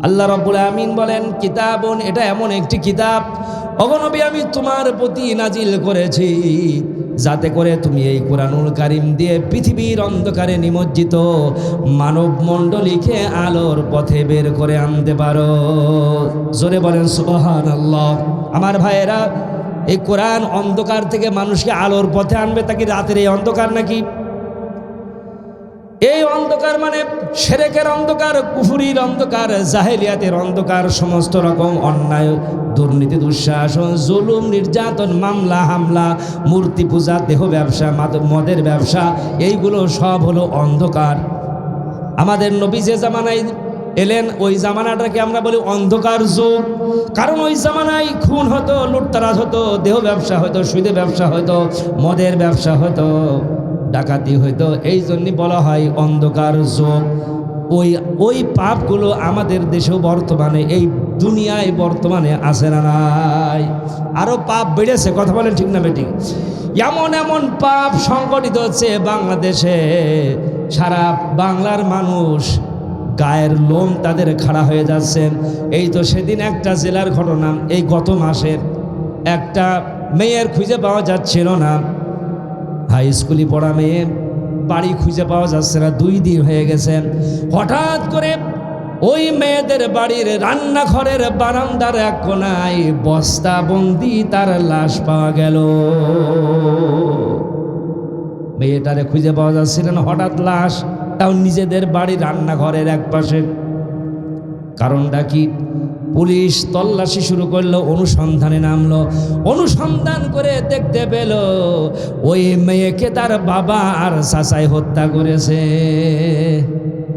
আল্লাহ রাব্বুল আমিন বলেন কিতাবুন, এটা এমন একটি কিতাব ওগো নবী আমি তোমার প্রতি নাজিল করেছি যাতে করে তুমি এই কোরআনুল কারীম দিয়ে পৃথিবীর অন্ধকারে নিমজ্জিত মানব মণ্ডলীকে আলোর পথে বের করে আনতে পারো। জোরে বলেন সুবহানাল্লাহ। আমার ভাইয়েরা, এই কোরআন অন্ধকার থেকে মানুষকে আলোর পথে আনবে। তা কি রাতের এই অন্ধকার নাকি? এই অন্ধকার মানে শিরকের অন্ধকার, কুফরির অন্ধকার, জাহেলিয়াতের অন্ধকার, সমস্ত রকম অন্যায়, দুর্নীতি, দুঃশাসন, জুলুম, নির্যাতন, মামলা হামলা, মূর্তি পূজা, দেহ ব্যবসা, মদের ব্যবসা, এইগুলো সব হলো অন্ধকার। আমাদের নবী যে জামানায় এলেন ওই জামানাটাকে আমরা বলি অন্ধকার যুগ। কারণ ওই জামানায় খুন হতো, লুটতরাজ হতো, দেহ ব্যবসা হতো, সুদে ব্যবসা হতো, মদের ব্যবসা হতো, ডাকাতি হইতো। এই জন্যই বলা হয় অন্ধকার যুগ। ওই পাপগুলো আমাদের দেশেও বর্তমানে, এই দুনিয়ায় বর্তমানে আছে না নাই? আরও পাপ বেড়েছে। কথা বলেন ঠিক না বেঠিক? এমন এমন পাপ সংগঠিত হচ্ছে বাংলাদেশে, সারা বাংলার মানুষ গায়ের লোম তাদের খাড়া হয়ে যাচ্ছে। এই তো সেদিন একটা জেলার ঘটনা, এই গত মাসের একটা মেয়ের খুঁজে পাওয়া যাচ্ছিল না, হাই স্কুলে পড়া মেয়ে, বাড়ি খুঁজে পাওয়া যাচ্ছে না, 2 দিন হয়ে গেছে। হঠাৎ করে ওই মেয়েদের বাড়ির রান্নাঘরের বারান্দার এক কোনায় বস্তাবন্দি তার লাশ পাওয়া গেল। মেয়েটারে খুঁজে পাওয়া যাচ্ছিল না, হঠাৎ লাশ, তাও নিজেদের বাড়ির রান্নাঘরের এক পাশে। কারণটা কি? পুলিশ তল্লাশি শুরু করলো, অনুসন্ধানে নামলো। অনুসন্ধান করে দেখতে পেল ওই মেয়েকে তার বাবা আর চাচাই হত্যা করেছে।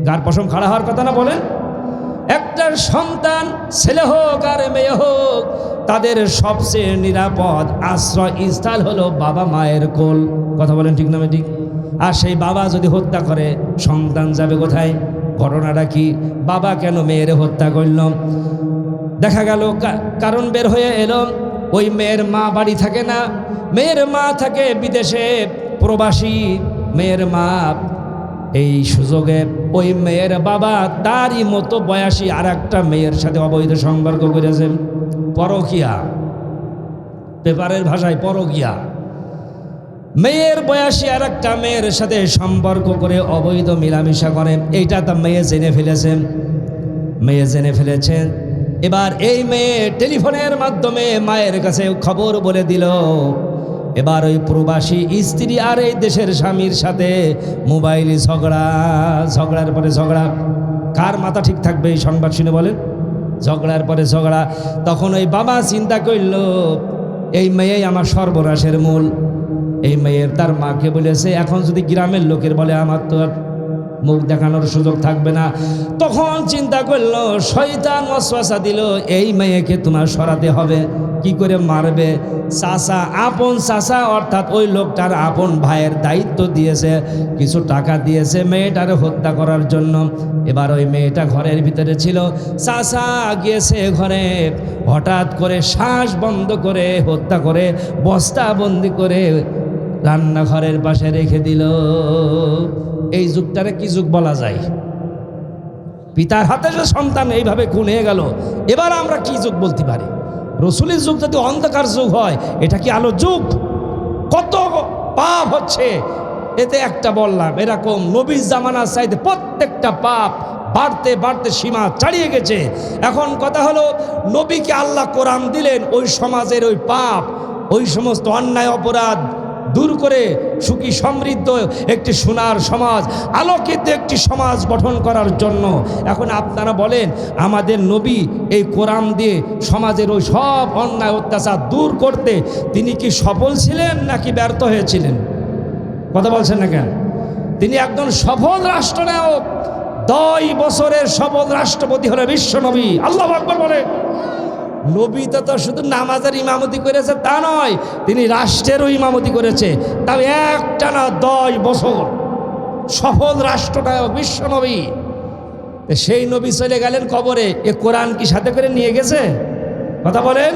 গার পশম খাড়া হওয়ার কথা না বলেন? একটা সন্তান, ছেলে হোক আর মেয়ে হোক, তাদের সবচেয়ে নিরাপদ আশ্রয়স্থল হলো বাবা মায়ের কোল। কথা বলেন ঠিক না ঠিক? আর সেই বাবা যদি হত্যা করে, সন্তান যাবে কোথায়? ঘটনাটা কি? বাবা কেন মেয়ের হত্যা করল? দেখা গেল কারণ বের হয়ে এলো, ওই মেয়ের মা বাড়ি থাকে না, মেয়ের মা থাকে বিদেশে, প্রবাসী। মেয়ের মা এই সুযোগে ওই মেয়ের বাবা তারই মতো বয়সী আর একটা মেয়ের সাথে অবৈধ সম্পর্ক করেছেন। পরকিয়া, পেপারের ভাষায় পরকিয়া। মেয়ের বয়সী আর একটা মেয়ের সাথে সম্পর্ক করে অবৈধ মিলামিশা করেন। এইটা তো মেয়ে জেনে ফেলেছেন, মেয়ে জেনে ফেলেছেন। এবার এই মেয়ে টেলিফোনের মাধ্যমে মায়ের কাছে খবর বলে দিল। এবার ওই প্রবাসী স্ত্রী আর এই দেশের স্বামীর সাথে মোবাইলে ঝগড়ার পরে ঝগড়া। কার মাথা ঠিক থাকবে এই সংবাদ শুনে বলেন? ঝগড়ার পরে ঝগড়া। তখন ওই বাবা চিন্তা করল, এই মেয়েই আমার সর্বনাশের মূল। এই মেয়ের তার মাকে বলেছে, এখন যদি গ্রামের লোকের বলে আমার তো আর মুখ দেখানোর সুযোগ থাকবে না। তখন চিন্তা করলো, শয়তান ওয়াসওয়াসা দিল, এই মেয়েকে তোমার সরাতে হবে। কি করে মারবে। চাচা, আপন চাচা অর্থাৎ ওই লোকটার আপন ভাইয়ের দায়িত্ব দিয়েছে, কিছু টাকা দিয়েছে মেয়েটারে হত্যা করার জন্য। এবার ওই মেয়েটা ঘরের ভিতরে ছিল, চাচা গিয়েছে ঘরে, হঠাৎ করে শ্বাস বন্ধ করে হত্যা করে বস্তা বন্দি করে রান্নাঘরের পাশে রেখে দিল। এই যুগটারে কি যুগ বলা যায়? পিতার হাতে যে সন্তান এইভাবে খুন হয়ে গেল, এবার আমরা কি যুগ বলতে পারি? রসুলের যুগ যদি অন্ধকার যুগ হয়, এটা কি আলো যুগ? কত পাপ হচ্ছে এতে। একটা বললাম, এরকম নবীর জামানার চাইতে প্রত্যেকটা পাপ বাড়তে বাড়তে সীমা ছাড়িয়ে গেছে। এখন কথা হলো, নবীকে আল্লাহ কোরআন দিলেন ওই সমাজের ওই পাপ, ওই সমস্ত অন্যায় অপরাধ দূর করে সুখী সমৃদ্ধ একটি সোনার সমাজ, আলোকিত একটি সমাজ গঠন করার জন্য। এখন আপনারা বলেন, আমাদের নবী এই কোরআন দিয়ে সমাজের ওই সব অন্যায় অত্যাচার দূর করতে তিনি কি সফল ছিলেন নাকি ব্যর্থ হয়েছিলেন? কথা বলছেন না কেন? তিনি একজন সফল রাষ্ট্রনায়ক, 10 বছরের সফল রাষ্ট্রপতি হলো বিশ্ব নবী। আল্লাহু আকবার বলে। নবী তো শুধু নামাজের ইমামতি করেছে তা নয়, তিনি রাষ্ট্রেরও ইমামতি করেছে। তাও একটানা 10 বছর সফল রাষ্ট্রনায়ক বিশ্ব নবী। সেই নবী চলে গেলেন কবরে, এ কোরআন কি সাথে করে নিয়ে গেছে? কথা বলেন।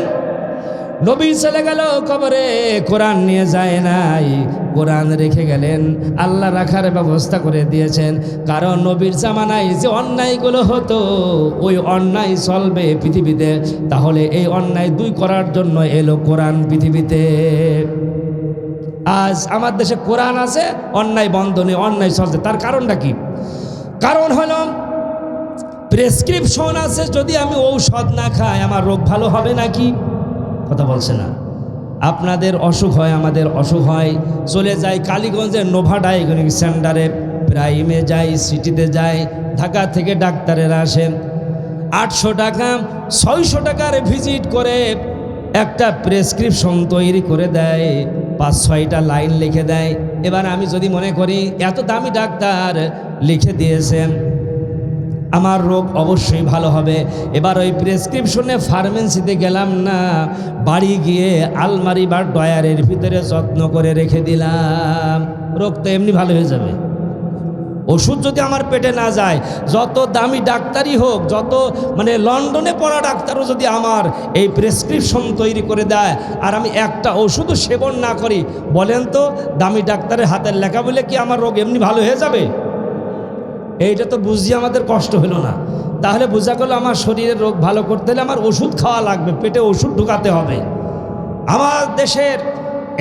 নবী চলে গেল কবরে, কোরআন নিয়ে যায় নাই, কোরআন রেখে গেলেন। আল্লাহ রাখার ব্যবস্থা করে দিয়েছেন, কারণ নবীর জামানায় যে অন্যায়গুলো হতো ওই অন্যায় চলবে পৃথিবীতে, তাহলে এই অন্যায় দূর করার জন্য এলো কোরআন পৃথিবীতে। আজ আমার দেশে কোরআন আছে, অন্যায় বন্ধ নেই, অন্যায় চলছে। তার কারণটা কি? কারণ হলো প্রেসক্রিপশন আছে, যদি আমি ঔষধ না খাই আমার রোগ ভালো হবে নাকি? কথা বলছে না। আপনাদের অসুখ হয়, আমাদের অসুখ হয়, চলে যায় কালীগঞ্জের নোভা ডায়াগনস্টিক সেন্টারে, প্রাইমে যাই, সিটিতে যাই, ঢাকা থেকে ডাক্তারেরা আসেন, 800 টাকা 600 টাকার ভিজিট করে একটা প্রেসক্রিপশন তৈরি করে দেয়, 5-6টা লাইন লিখে দেয়। এবার আমি যদি মনে করি এত দামি ডাক্তার লিখে দিয়েছেন, আমার রোগ অবশ্যই ভালো হবে, এবার ওই প্রেসক্রিপশনে ফার্মেসিতে গেলাম না, বাড়ি গিয়ে আলমারি বা ডয়ারের ভিতরে যত্ন করে রেখে দিলাম, রোগ তো এমনি ভালো হয়ে যাবে। ওষুধ যদি আমার পেটে না যায়, যত দামি ডাক্তারই হোক, যত লন্ডনে পড়া ডাক্তারও যদি আমার এই প্রেসক্রিপশন তৈরি করে দেয় আর আমি একটা ওষুধও সেবন না করি, বলেন তো দামি ডাক্তারের হাতের লেখা বলে কি আমার রোগ এমনি ভালো হয়ে যাবে? এইটা তো বুঝিয়ে আমাদের কষ্ট হলো না। তাহলে বোঝা গেল আমার শরীরের রোগ ভালো করতে হলে আমার ওষুধ খাওয়া লাগবে, পেটে ওষুধ ঢুকাতে হবে। আমার দেশের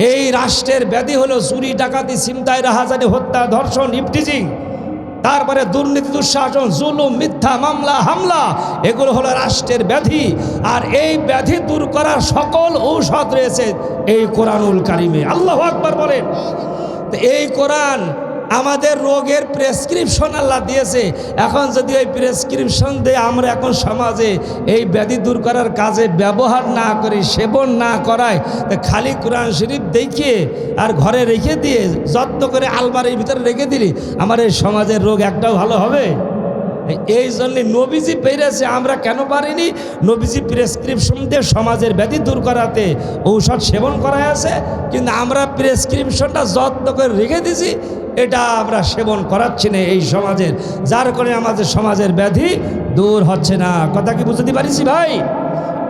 এই রাষ্ট্রের ব্যাধি হলো চুরি, ডাকাতি, ছিনতাই, রাহাজানি, হত্যা, ধর্ষণ, ইফটিজিং, তারপরে দুর্নীতি, দুঃশাসন, জুলুম, মিথ্যা, মামলা, হামলা, এগুলো হলো রাষ্ট্রের ব্যাধি। আর এই ব্যাধি দূর করার সকল ঔষধ রয়েছে এই কোরআনুল কারিমে। আল্লাহু আকবার বলেন। তো এই কোরআন আমাদের রোগের প্রেসক্রিপশন আল্লাহ দিয়েছে। এখন যদি ওই প্রেসক্রিপশন দিয়ে আমরা এখন সমাজে এই ব্যাধি দূর করার কাজে ব্যবহার না করি, সেবন না করাই, তো খালি কোরআন শরীফ দেখিয়ে আর ঘরে রেখে দিয়ে যত্ন করে আলমারির ভিতরে রেখে দিলি, আমার এই সমাজের রোগ একটাও ভালো হবে? এই জন্যে নবীজি পেরেছে, আমরা কেন পারিনি? নবীজি প্রেসক্রিপশন দিয়ে সমাজের ব্যাধি দূর করাতে ঔষধ সেবন করা আছে, কিন্তু আমরা প্রেসক্রিপশনটা যত্ন করে রেখে দিছি, এটা আমরা সেবন করাচ্ছি না এই সমাজের, যার কারণে আমাদের সমাজের ব্যাধি দূর হচ্ছে না। কথা কি বুঝতে পারিছি ভাই?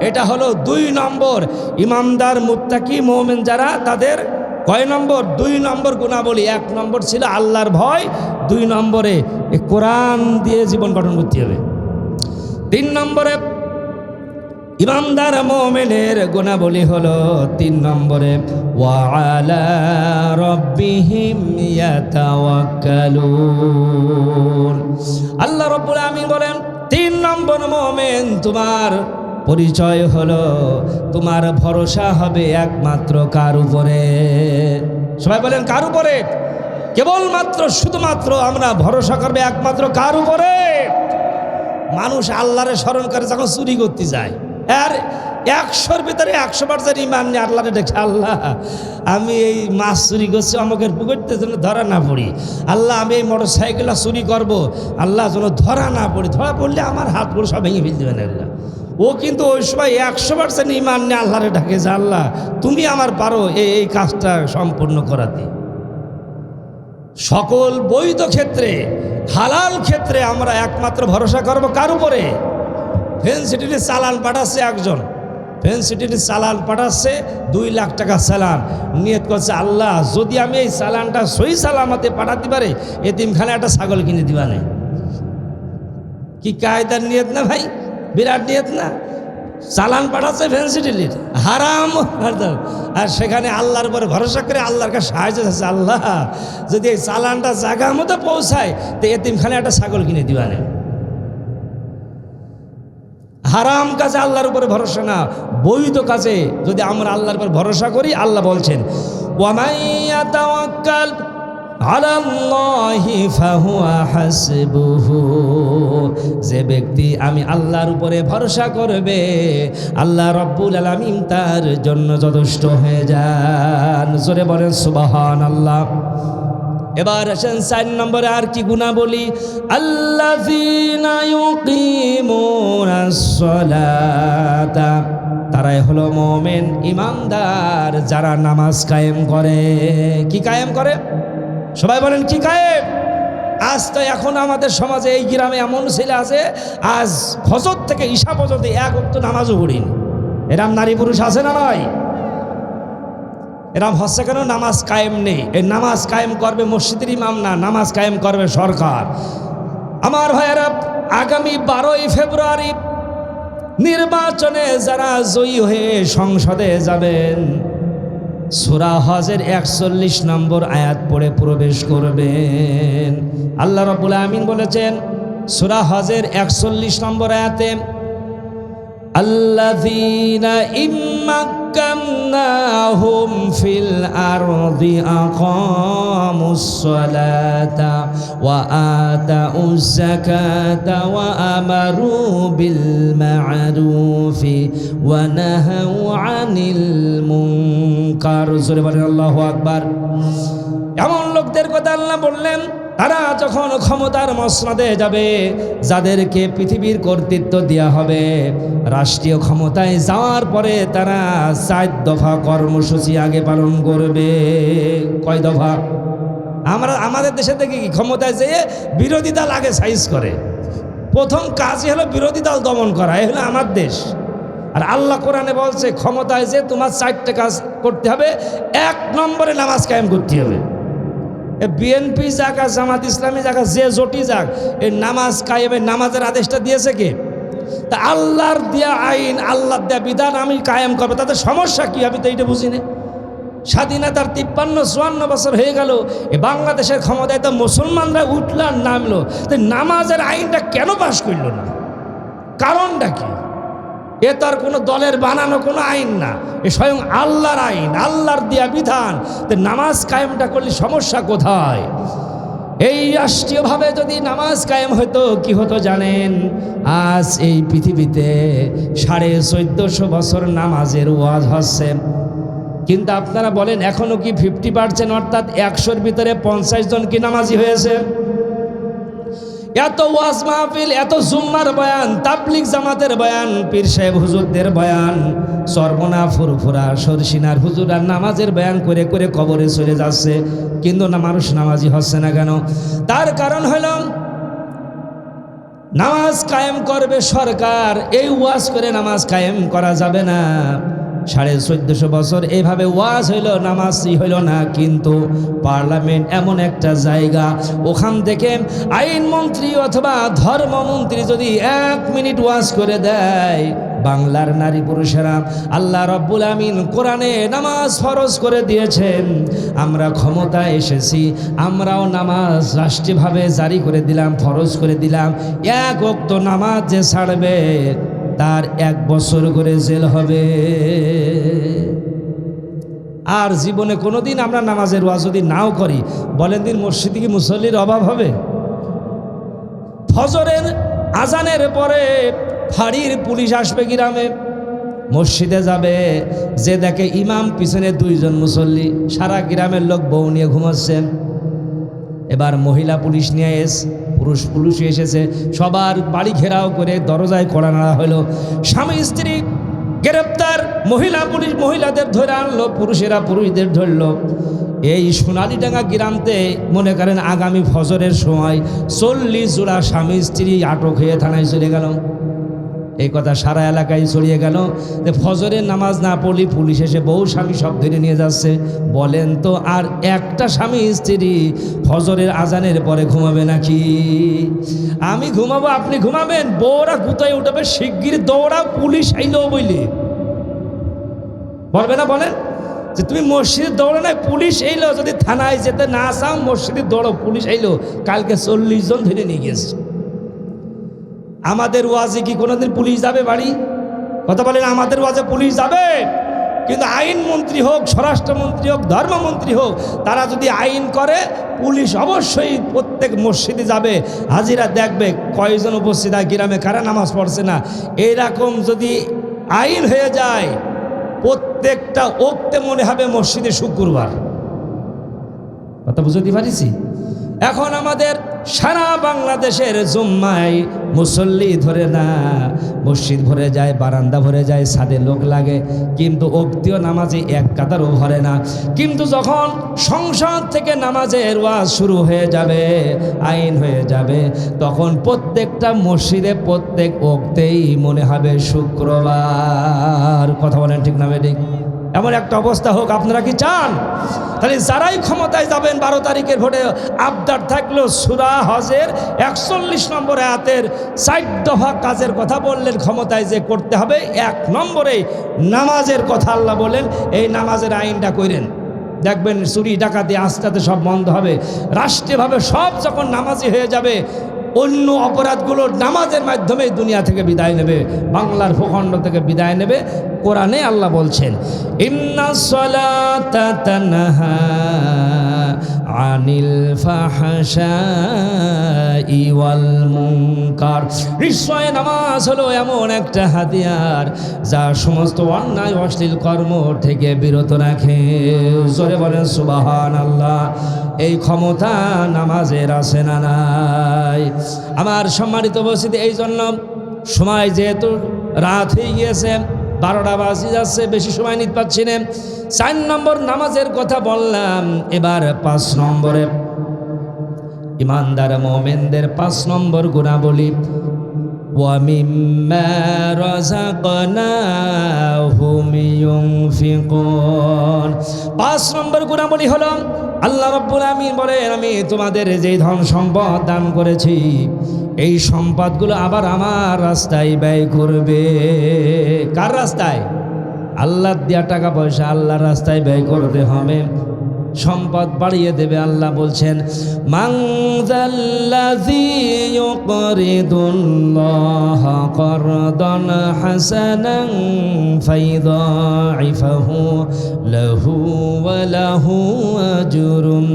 এটা হলো 2 নম্বর। ইমানদার, মুত্তাকি, মুমিন যারা, তাদের কয় নম্বর? 2 নম্বর গুণাবলী। 1 নম্বর ছিল আল্লাহর ভয়, 2 নম্বরে এই কোরআন দিয়ে জীবন গঠন করতে হবে। 3 নম্বরে ইমানদার মুমিনের গুণাবলী হলো 3 নম্বরে ওয়া আলা রাব্বিহিম ইয়াতাওয়াক্কালুন। আল্লাহ রাব্বুল আমিন বলেন 3 নম্বর মুমিন, তোমার পরিচয় হলো তোমার ভরসা হবে একমাত্র কার উপরে? সবাই বলেন কার উপরে? কেবলমাত্র শুধুমাত্র আমরা ভরসা করবে একমাত্র কার উপরে? মানুষ আল্লাহরে স্মরণ করে যখন চুরি করতে যায়, আর 100-র ভিতরে 100 বার যার ইমান নিয়ে আল্লাহরে দেখে, আল্লাহ আমি এই মাছ চুরি করছি, আমাকে পুকুরতে যেন ধরা না পড়ি, আল্লাহ আমি এই মোটর সাইকেলটা চুরি করবো, আল্লাহ যেন ধরা না পড়ি, ধরা পড়লে আমার হাত পুরো সব ভেঙে ফেলতে দেবেন। আল্লাহ ও কিন্তু ওই সময় 100% ইমান নিয়ে আল্লাহরে ডাকে যে আল্লাহ তুমি আমার পারো এই কাজটা সম্পূর্ণ করাতে। সকল বৈধ ক্ষেত্রে, হালাল ক্ষেত্রে আমরা একমাত্র ভরসা করব কার উপরে? ফেনসিটির চালান পাঠাচ্ছে একজন, ফেনসিটির চালান পাঠাচ্ছে 2 লাখ টাকা চালান, নিয়ত করছে আল্লাহ যদি আমি এই চালানটা সহি সালামতে পাঠাতে পারি এতিমখানে একটা ছাগল কিনে দিবা না। কি কায়দার নিয়ত না ভাই, বিরাট নিয়ত না। চালান পাঠাচ্ছে ফেন্সিটিলির হারাম, আর সেখানে আল্লাহর উপরে ভরসা করে আল্লাহর কাছে সাহায্য চাচ্ছে আল্লাহ যদি এই চালানটা জায়গা মতো পৌঁছায় তো এতিমখানে একটা ছাগল কিনে দিবা না। হারাম কাজে আল্লাহর উপরে ভরসা না, বৈধ কাজে যদি আমরা আল্লাহর উপর ভরসা করি আল্লাহ বলছেন ওয়া ইয়াতাওয়াক্কাল আলাল্লাহি ফাহুয়া হাসবুহু, যে ব্যক্তি আমি আল্লাহর উপরে ভরসা করবে আল্লাহ রাব্বুল আলামিন তার জন্য যথেষ্ট হয়ে যান। জোরে বলেন সুবহানাল্লাহ। এবার আসেন 4 নম্বরে আর কি গুনাহ বলি, আল্লাযীনা ইউকিমুনাস সালাতা, তারাই হলো মুমিন ইমানদার যারা নামাজ কায়েম করে। কি কায়েম করে? সবাই বলেন কি কায়েম? আজ তো এখন আমাদের সমাজে এই গ্রামে এমন ছেলে আছে আজ ফজর থেকে ঈশা পর্যন্ত 1 ওয়াক্ত নামাজও পড়েনি। এরম নারী পুরুষ আছে না নয়? এরম হচ্ছে কেন? নামাজ কায়েম নেই। এই নামাজ কায়েম করবে মসজিদের ইমাম না, নামাজ কায়েম করবে সরকার। আমার ভাইয়েরা আগামী 12ই ফেব্রুয়ারি নির্বাচনে যারা জয়ী হয়ে সংসদে যাবেন সূরা হজের 41 নম্বর আয়াত পড়ে প্রবেশ করবেন। আল্লাহ রাব্বুল আমিন বলেছেন সূরা হজের 41 নম্বর আয়াতে আল্লাযীনা ইম্মাক্কান্নাহুম ফিল আরদি আকামুস সালাতা ওয়া আতাউজ যাকাতা ওয়া আমারু বিল মা'রুফি ওয়া নাহাউ আনিল মুনকার। জোরে বলেন আল্লাহু আকবার। এমন লোকদের কথা আল্লাহ বললেন তারা যখন ক্ষমতার মসনদে যাবে, যাদেরকে পৃথিবীর কর্তৃত্ব দেওয়া হবে, রাষ্ট্রীয় ক্ষমতায় যাওয়ার পরে তারা 4 দফা কর্মসূচি আগে পালন করবে। কয় দফা? আমরা আমাদের দেশে দেখি কি ক্ষমতায় যেয়ে বিরোধী দল আগে সাইজ করে, প্রথম কাজই হলো বিরোধী দল দমন করা। এই হলো আমার দেশ। আর আল্লাহ কোরআনে বলছে ক্ষমতায় যে তোমার 4টে কাজ করতে হবে। 1 নম্বরে নামাজ কায়েম করতে হবে। বিএনপি যাক আর জামাত ইসলামী যাক যে জোটি যাক, এই নামাজ কায়েমের নামাজের আদেশটা দিয়েছে কে? তা আল্লাহর দেয়া আইন, আল্লাহর দেয়া বিধান আমি কায়েম করবো, তাদের সমস্যা কি? আমি তো এইটা বুঝি না। স্বাধীনতার 53-54 বছর হয়ে গেল, এই বাংলাদেশের ক্ষমতায় তো মুসলমানরা উঠল আর নামলো, তো নামাজের আইনটা কেন পাশ করলো না? কারণটা কি? এ তো আর কোনো দলের বানানো কোনো আইন না, এ স্বয়ং আল্লাহর আইন, আল্লাহর দেয়া বিধান। নামাজ কায়েমটা করলে সমস্যা কোথায়? এই রাষ্ট্রীয়ভাবে যদি নামাজ কায়েম হতো কি হতো জানেন? আজ এই পৃথিবীতে 1450 বছর নামাজের ওয়াজ হচ্ছে, কিন্তু আপনারা বলেন এখনো কি 50% অর্থাৎ 100-র ভিতরে 50 জন কি নামাজি হয়েছে? এত ওয়াজ মাহফিল, এত জুম্মার বয়ান, তাবলিগ জামাতের বয়ান, পীর সাহেব হুজুরদের বয়ান, সরবনা ফুরফুরা সরসিনার হুজুরার নামাজের বয়ান করে করে কবরে চলে যাচ্ছে, কিন্তু না মানুষ নামাজি হচ্ছে না কেন? তার কারণ হলো নামাজ কায়েম করবে সরকার, এই ওয়াজ করে নামাজ কায়েম করা যাবে না। 1450 বছর এইভাবে ওয়াজ হইল, নামাজই হইল না। কিন্তু পার্লামেন্ট এমন একটা জায়গা, ওখান থেকে আইনমন্ত্রী অথবা ধর্মমন্ত্রী যদি 1 মিনিট ওয়াজ করে দেয়, বাংলার নারী পুরুষেরা, আল্লাহ রাব্বুল আমিন কোরআনে নামাজ ফরজ করে দিয়েছেন। আমরা ক্ষমতায় এসেছি, আমরাও নামাজ রাষ্ট্রীয়ভাবে জারি করে দিলাম, ফরজ করে দিলাম। 1 ওয়াক্ত নামাজ যে ছাড়বে তার 1 বছর করে জেল হবে। আর জীবনে কোনোদিন আমরা নামাজের ওয়াজ যদি নাও করি, বলেন দিন মসজিদে কি মুসল্লির অভাব হবে? ফজরের আজানের পরে ফাঁড়ির পুলিশ আসবে গ্রামে, মসজিদে যাবে, যে দেখে ইমাম পিছনে 2 জন মুসল্লি, সারা গ্রামের লোক বউ নিয়ে ঘুমাচ্ছেন। এবার মহিলা পুলিশ নিয়ে পুলিশ এসেছে, সবার বাড়ি ঘেরাও করে দরজায় কড়া নাড়া হলো। স্বামী স্ত্রী গ্রেপ্তার, পুলিশ মহিলাদের ধরে আনলো, পুরুষেরা পুরুষদের ধরলো। এই সোনালীডাঙ্গা গ্রামতে মনে করেন আগামী ফজরের সময় 40 জোড়া স্বামী স্ত্রী আটক হয়ে থানায় চলে গেল। এই কথা সারা এলাকায় ছড়িয়ে গেল যে ফজরের নামাজ না পড়লে পুলিশ এসে বউ স্বামী সব ধরে নিয়ে যাচ্ছে। বলেন তো আর একটা স্বামী স্ত্রী ফজরের আজানের পরে ঘুমাবে নাকি? আমি ঘুমাবো, আপনি ঘুমাবেন, বউরা গুতায় উঠবে, শিগগির দৌড়া, পুলিশ আইলো বইলে বলবে না? বলেন যে তুমি মসজিদে দৌড়ো না, পুলিশ এলো। যদি থানায় যেতে না চাও, মসজিদে দৌড়ো, পুলিশ এলো। কালকে 40 জন ধরে নিয়ে গেছে। আমাদের ওয়াজে কি কোনোদিন পুলিশ যাবে বাড়ি? কথা বলেন, আমাদের ওয়াজে পুলিশ যাবে? কিন্তু আইনমন্ত্রী হোক, স্বরাষ্ট্রমন্ত্রী হোক, ধর্মমন্ত্রী হোক, তারা যদি আইন করে, পুলিশ অবশ্যই প্রত্যেক মসজিদে যাবে, হাজিরা দেখবে কয়জন উপস্থিত হয়, গ্রামে কারা নামাজ পড়ছে না। এইরকম যদি আইন হয়ে যায়, প্রত্যেকটা ওক্তে মনে হবে মসজিদে শুক্রবার। কথা বুঝতে পারিছি? এখন আমাদের সারা বাংলাদেশের জুম্মায় মুসল্লি ধরে না, মসজিদ ভরে যায়, বারান্দা ভরে যায়, ছাদে লোক লাগে, কিন্তু ওক্তীয় নামাজে এক কাতারও ভরে না। কিন্তু যখন সংসদ থেকে নামাজের ওয়াজ শুরু হয়ে যাবে, আইন হয়ে যাবে, তখন প্রত্যেকটা মসজিদে প্রত্যেক ওক্তেই মনে হবে শুক্রবার। কথা বলেন ঠিক না ঠিক? এমন একটা অবস্থা হোক আপনারা কি চান? তাহলে যারাই ক্ষমতায় যাবেন 12 তারিখের ভোটে, আবদার থাকলো সূরা হজের 41 নম্বর আয়াতের 4 দফা কাজের কথা বললেন, ক্ষমতায় যে করতে হবে। 1 নম্বরে নামাজের কথা আল্লাহ বলেন, এই নামাজের আইনটা করেন, দেখবেন চুরি ডাকাতি আস্তে আস্তে সব বন্ধ হবে। রাষ্ট্রীয়ভাবে সব যখন নামাজি হয়ে যাবে, অন্য অপরাধগুলো নামাজের মাধ্যমে দুনিয়া থেকে বিদায় নেবে, বাংলার ভূখণ্ড থেকে বিদায় নেবে। কোরআনে আল্লাহ বলছেন, ইন্নাস সালাতা তানহা আনিল ফাহশাই ওয়াল মুনকার। নিশ্চয় নামাজ হলো এমন একটা হাতিয়ার যা সমস্ত অন্যায় অশ্লীল কর্ম থেকে বিরত রাখে। জোরে বলেন সুবহানাল্লাহ। এই ক্ষমতা নামাজের আছে না নাই? আমার সম্মানিত উপস্থিতি, এই জন্য সময় যেহেতু রাত হয়ে গিয়েছে, 12টা বাজে যাচ্ছে, বেশি সময় নিতে পারছি না। 4 নম্বর নামাজের কথা বললাম, এবার 5 নম্বরে ইমানদার মুমিনদের 5 নম্বর গুণাবলী। ওয়া মিম্মা রাযাকনাহুম ইউনফিকুন। 5 নম্বর গুণাবলী হলো, আল্লাহ রাব্বুল আমিন বলেন, আমি তোমাদের যে ধন সম্পদ দান করেছি, এই সম্পদগুলো আবার আমার রাস্তায় ব্যয় করবে। কার রাস্তায়? আল্লাহ দেয়া টাকা পয়সা আল্লাহর রাস্তায় ব্যয় করতে হবে, সম্পদ বাড়িয়ে দেবে। আল্লাহ বলছেন, মান যাল্লাযী ইউকরিদুল্লাহা করদান হাসানান ফায়ুদাইফাহু লাহু ওয়া লাহু আজরুন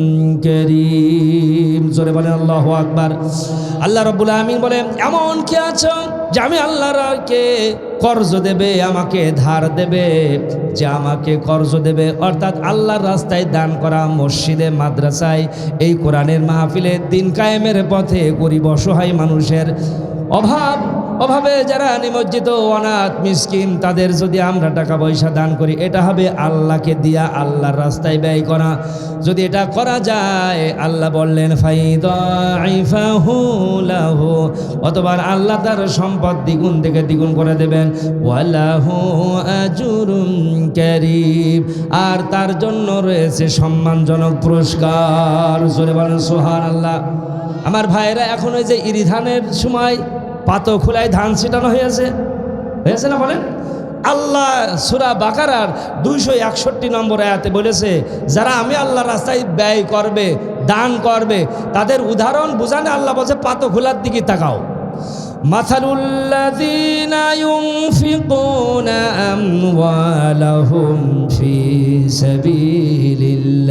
কারীম। জোরে বলেন আল্লাহু আকবার। আল্লাহ রাব্বুল আমিন বলেন, এমন কে আছো যে আমি আল্লাহকে কর্জ দেবে, আমাকে ধার দেবে, যে আমাকে কর্জ দেবে, অর্থাৎ আল্লাহর রাস্তায় দান করা, মসজিদে মাদ্রাসায়, এই কোরআনের মাহফিলে, দিন কায়েমের পথে, গরিব অসহায় মানুষের অভাবে যারা নিমজ্জিত, অনাথ মিসকিন, তাদের যদি আমরা টাকা পয়সা দান করি, এটা হবে আল্লাহকে দিয়া আল্লাহর রাস্তায় ব্যয় করা। যদি এটা করা যায়, আল্লাহ বললেন ফায়ুদাইফাহু লাহু, অতঃপর আল্লাহ তার সম্পদ দ্বিগুণ থেকে দ্বিগুণ করে দেবেন। ওয়া লাহু আজরুন কারীম, আর তার জন্য রয়েছে সম্মানজনক পুরস্কার। জোরে বলেন সুবহানাল্লাহ। আমার ভাইরা, এখন ওই যে ইরি ধানের সময় পাতো খোলায় ধান ছিটানো হয়েছে না? বলেন, আল্লাহ সূরা বাকারার 261 নম্বর আয়াতে বলেছে, যারা আমি আল্লাহর রাস্তায় ব্যয় করবে, দান করবে, তাদের উদাহরণ বুঝানে আল্লাহ বলছে, পাতো খোলার দিকে তাকাও। মাসালুল্লাযীনা ইউনফিকুনা আমওয়ালাহুম ফি সাবিলিল্লাহি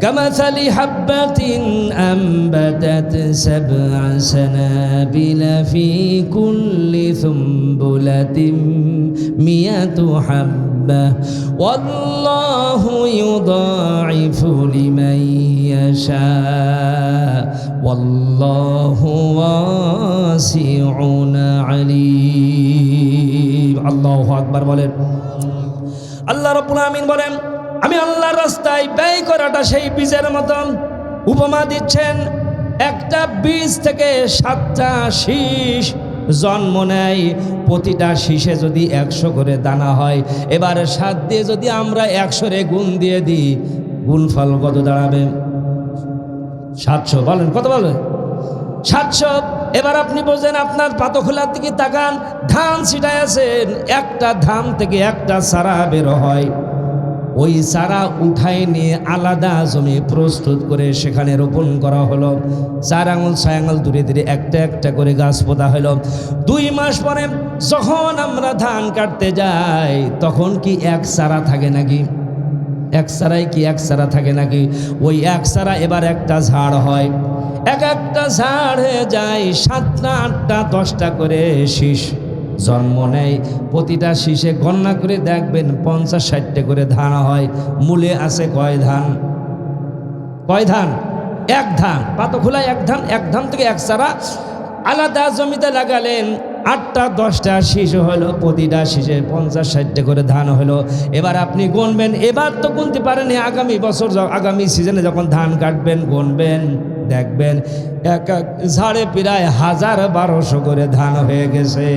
কামাসালি হাববাতিন আমবাতাত সাবআ সানাবিলা ফি কুল্লি সুমবুলাতিন মিয়াতু হাব্বা ওয়াল্লাহু ইউদাইফু লিমান يشاء والله واسع عليم আল্লাহু আকবার বলেন। আল্লাহ রাব্বুল আমিন বলেন, আমি আল্লাহর রাস্তায় ব্যয় করাটা সেই বীজের মতন। উপমা দিচ্ছেন, একটা বীজ থেকে 7টা শীষ জন্ম নেয়। প্রতিটা শীষে যদি 100 করে দানা হয়, এবার 7 দিয়ে যদি আমরা 100 গুণ দিয়ে দিই, গুণফল কত দাঁড়াবে? 700। বলেন কত বলবে? 700। এবার আপনি বোঝেন, আপনার পাতখোলার দিকে তাকান, ধান ছিটায় আছেন, একটা ধান থেকে একটা চারা বের হয়। ওই চারা উঠায় নিয়ে আলাদা জমি প্রস্তুত করে সেখানে রোপণ করা হলো। 4 আঙুল 6 আঙুল দূরে দূরে একটা একটা করে গাছ পোতা হলো। 2 মাস পরে যখন আমরা ধান কাটতে যাই, তখন কি এক চারা থাকে নাকি? এক চারাই কি এক চারা থাকে নাকি? ওই এক চারা এবার একটা ঝাড় হয়। একটা ঝাড় হয়ে যায়, 7টা 8টা 10টা করে শীষ জন্ম নেয়। প্রতিটা শীষে গণনা করে দেখবেন 50-60টা করে ধান হয়। মূলে আছে কয় ধান? কয় ধান? এক ধান। পাতখোলায় এক ধান, এক ধান থেকে এক চারা আলাদা জমিতে লাগালেন, 8টা 10টা শীষ হলো, প্রতিটা শীষে 50-60টা করে ধান হলো। এবার আপনি গুনবেন, এবার তো গুনতে পারেন, আগামী বছর আগামী সিজনে যখন ধান কাটবেন গুনবেন, দেখবেন এক এক ঝাড়ে প্রায় 1000-1200 করে ধান হয়ে গেছে।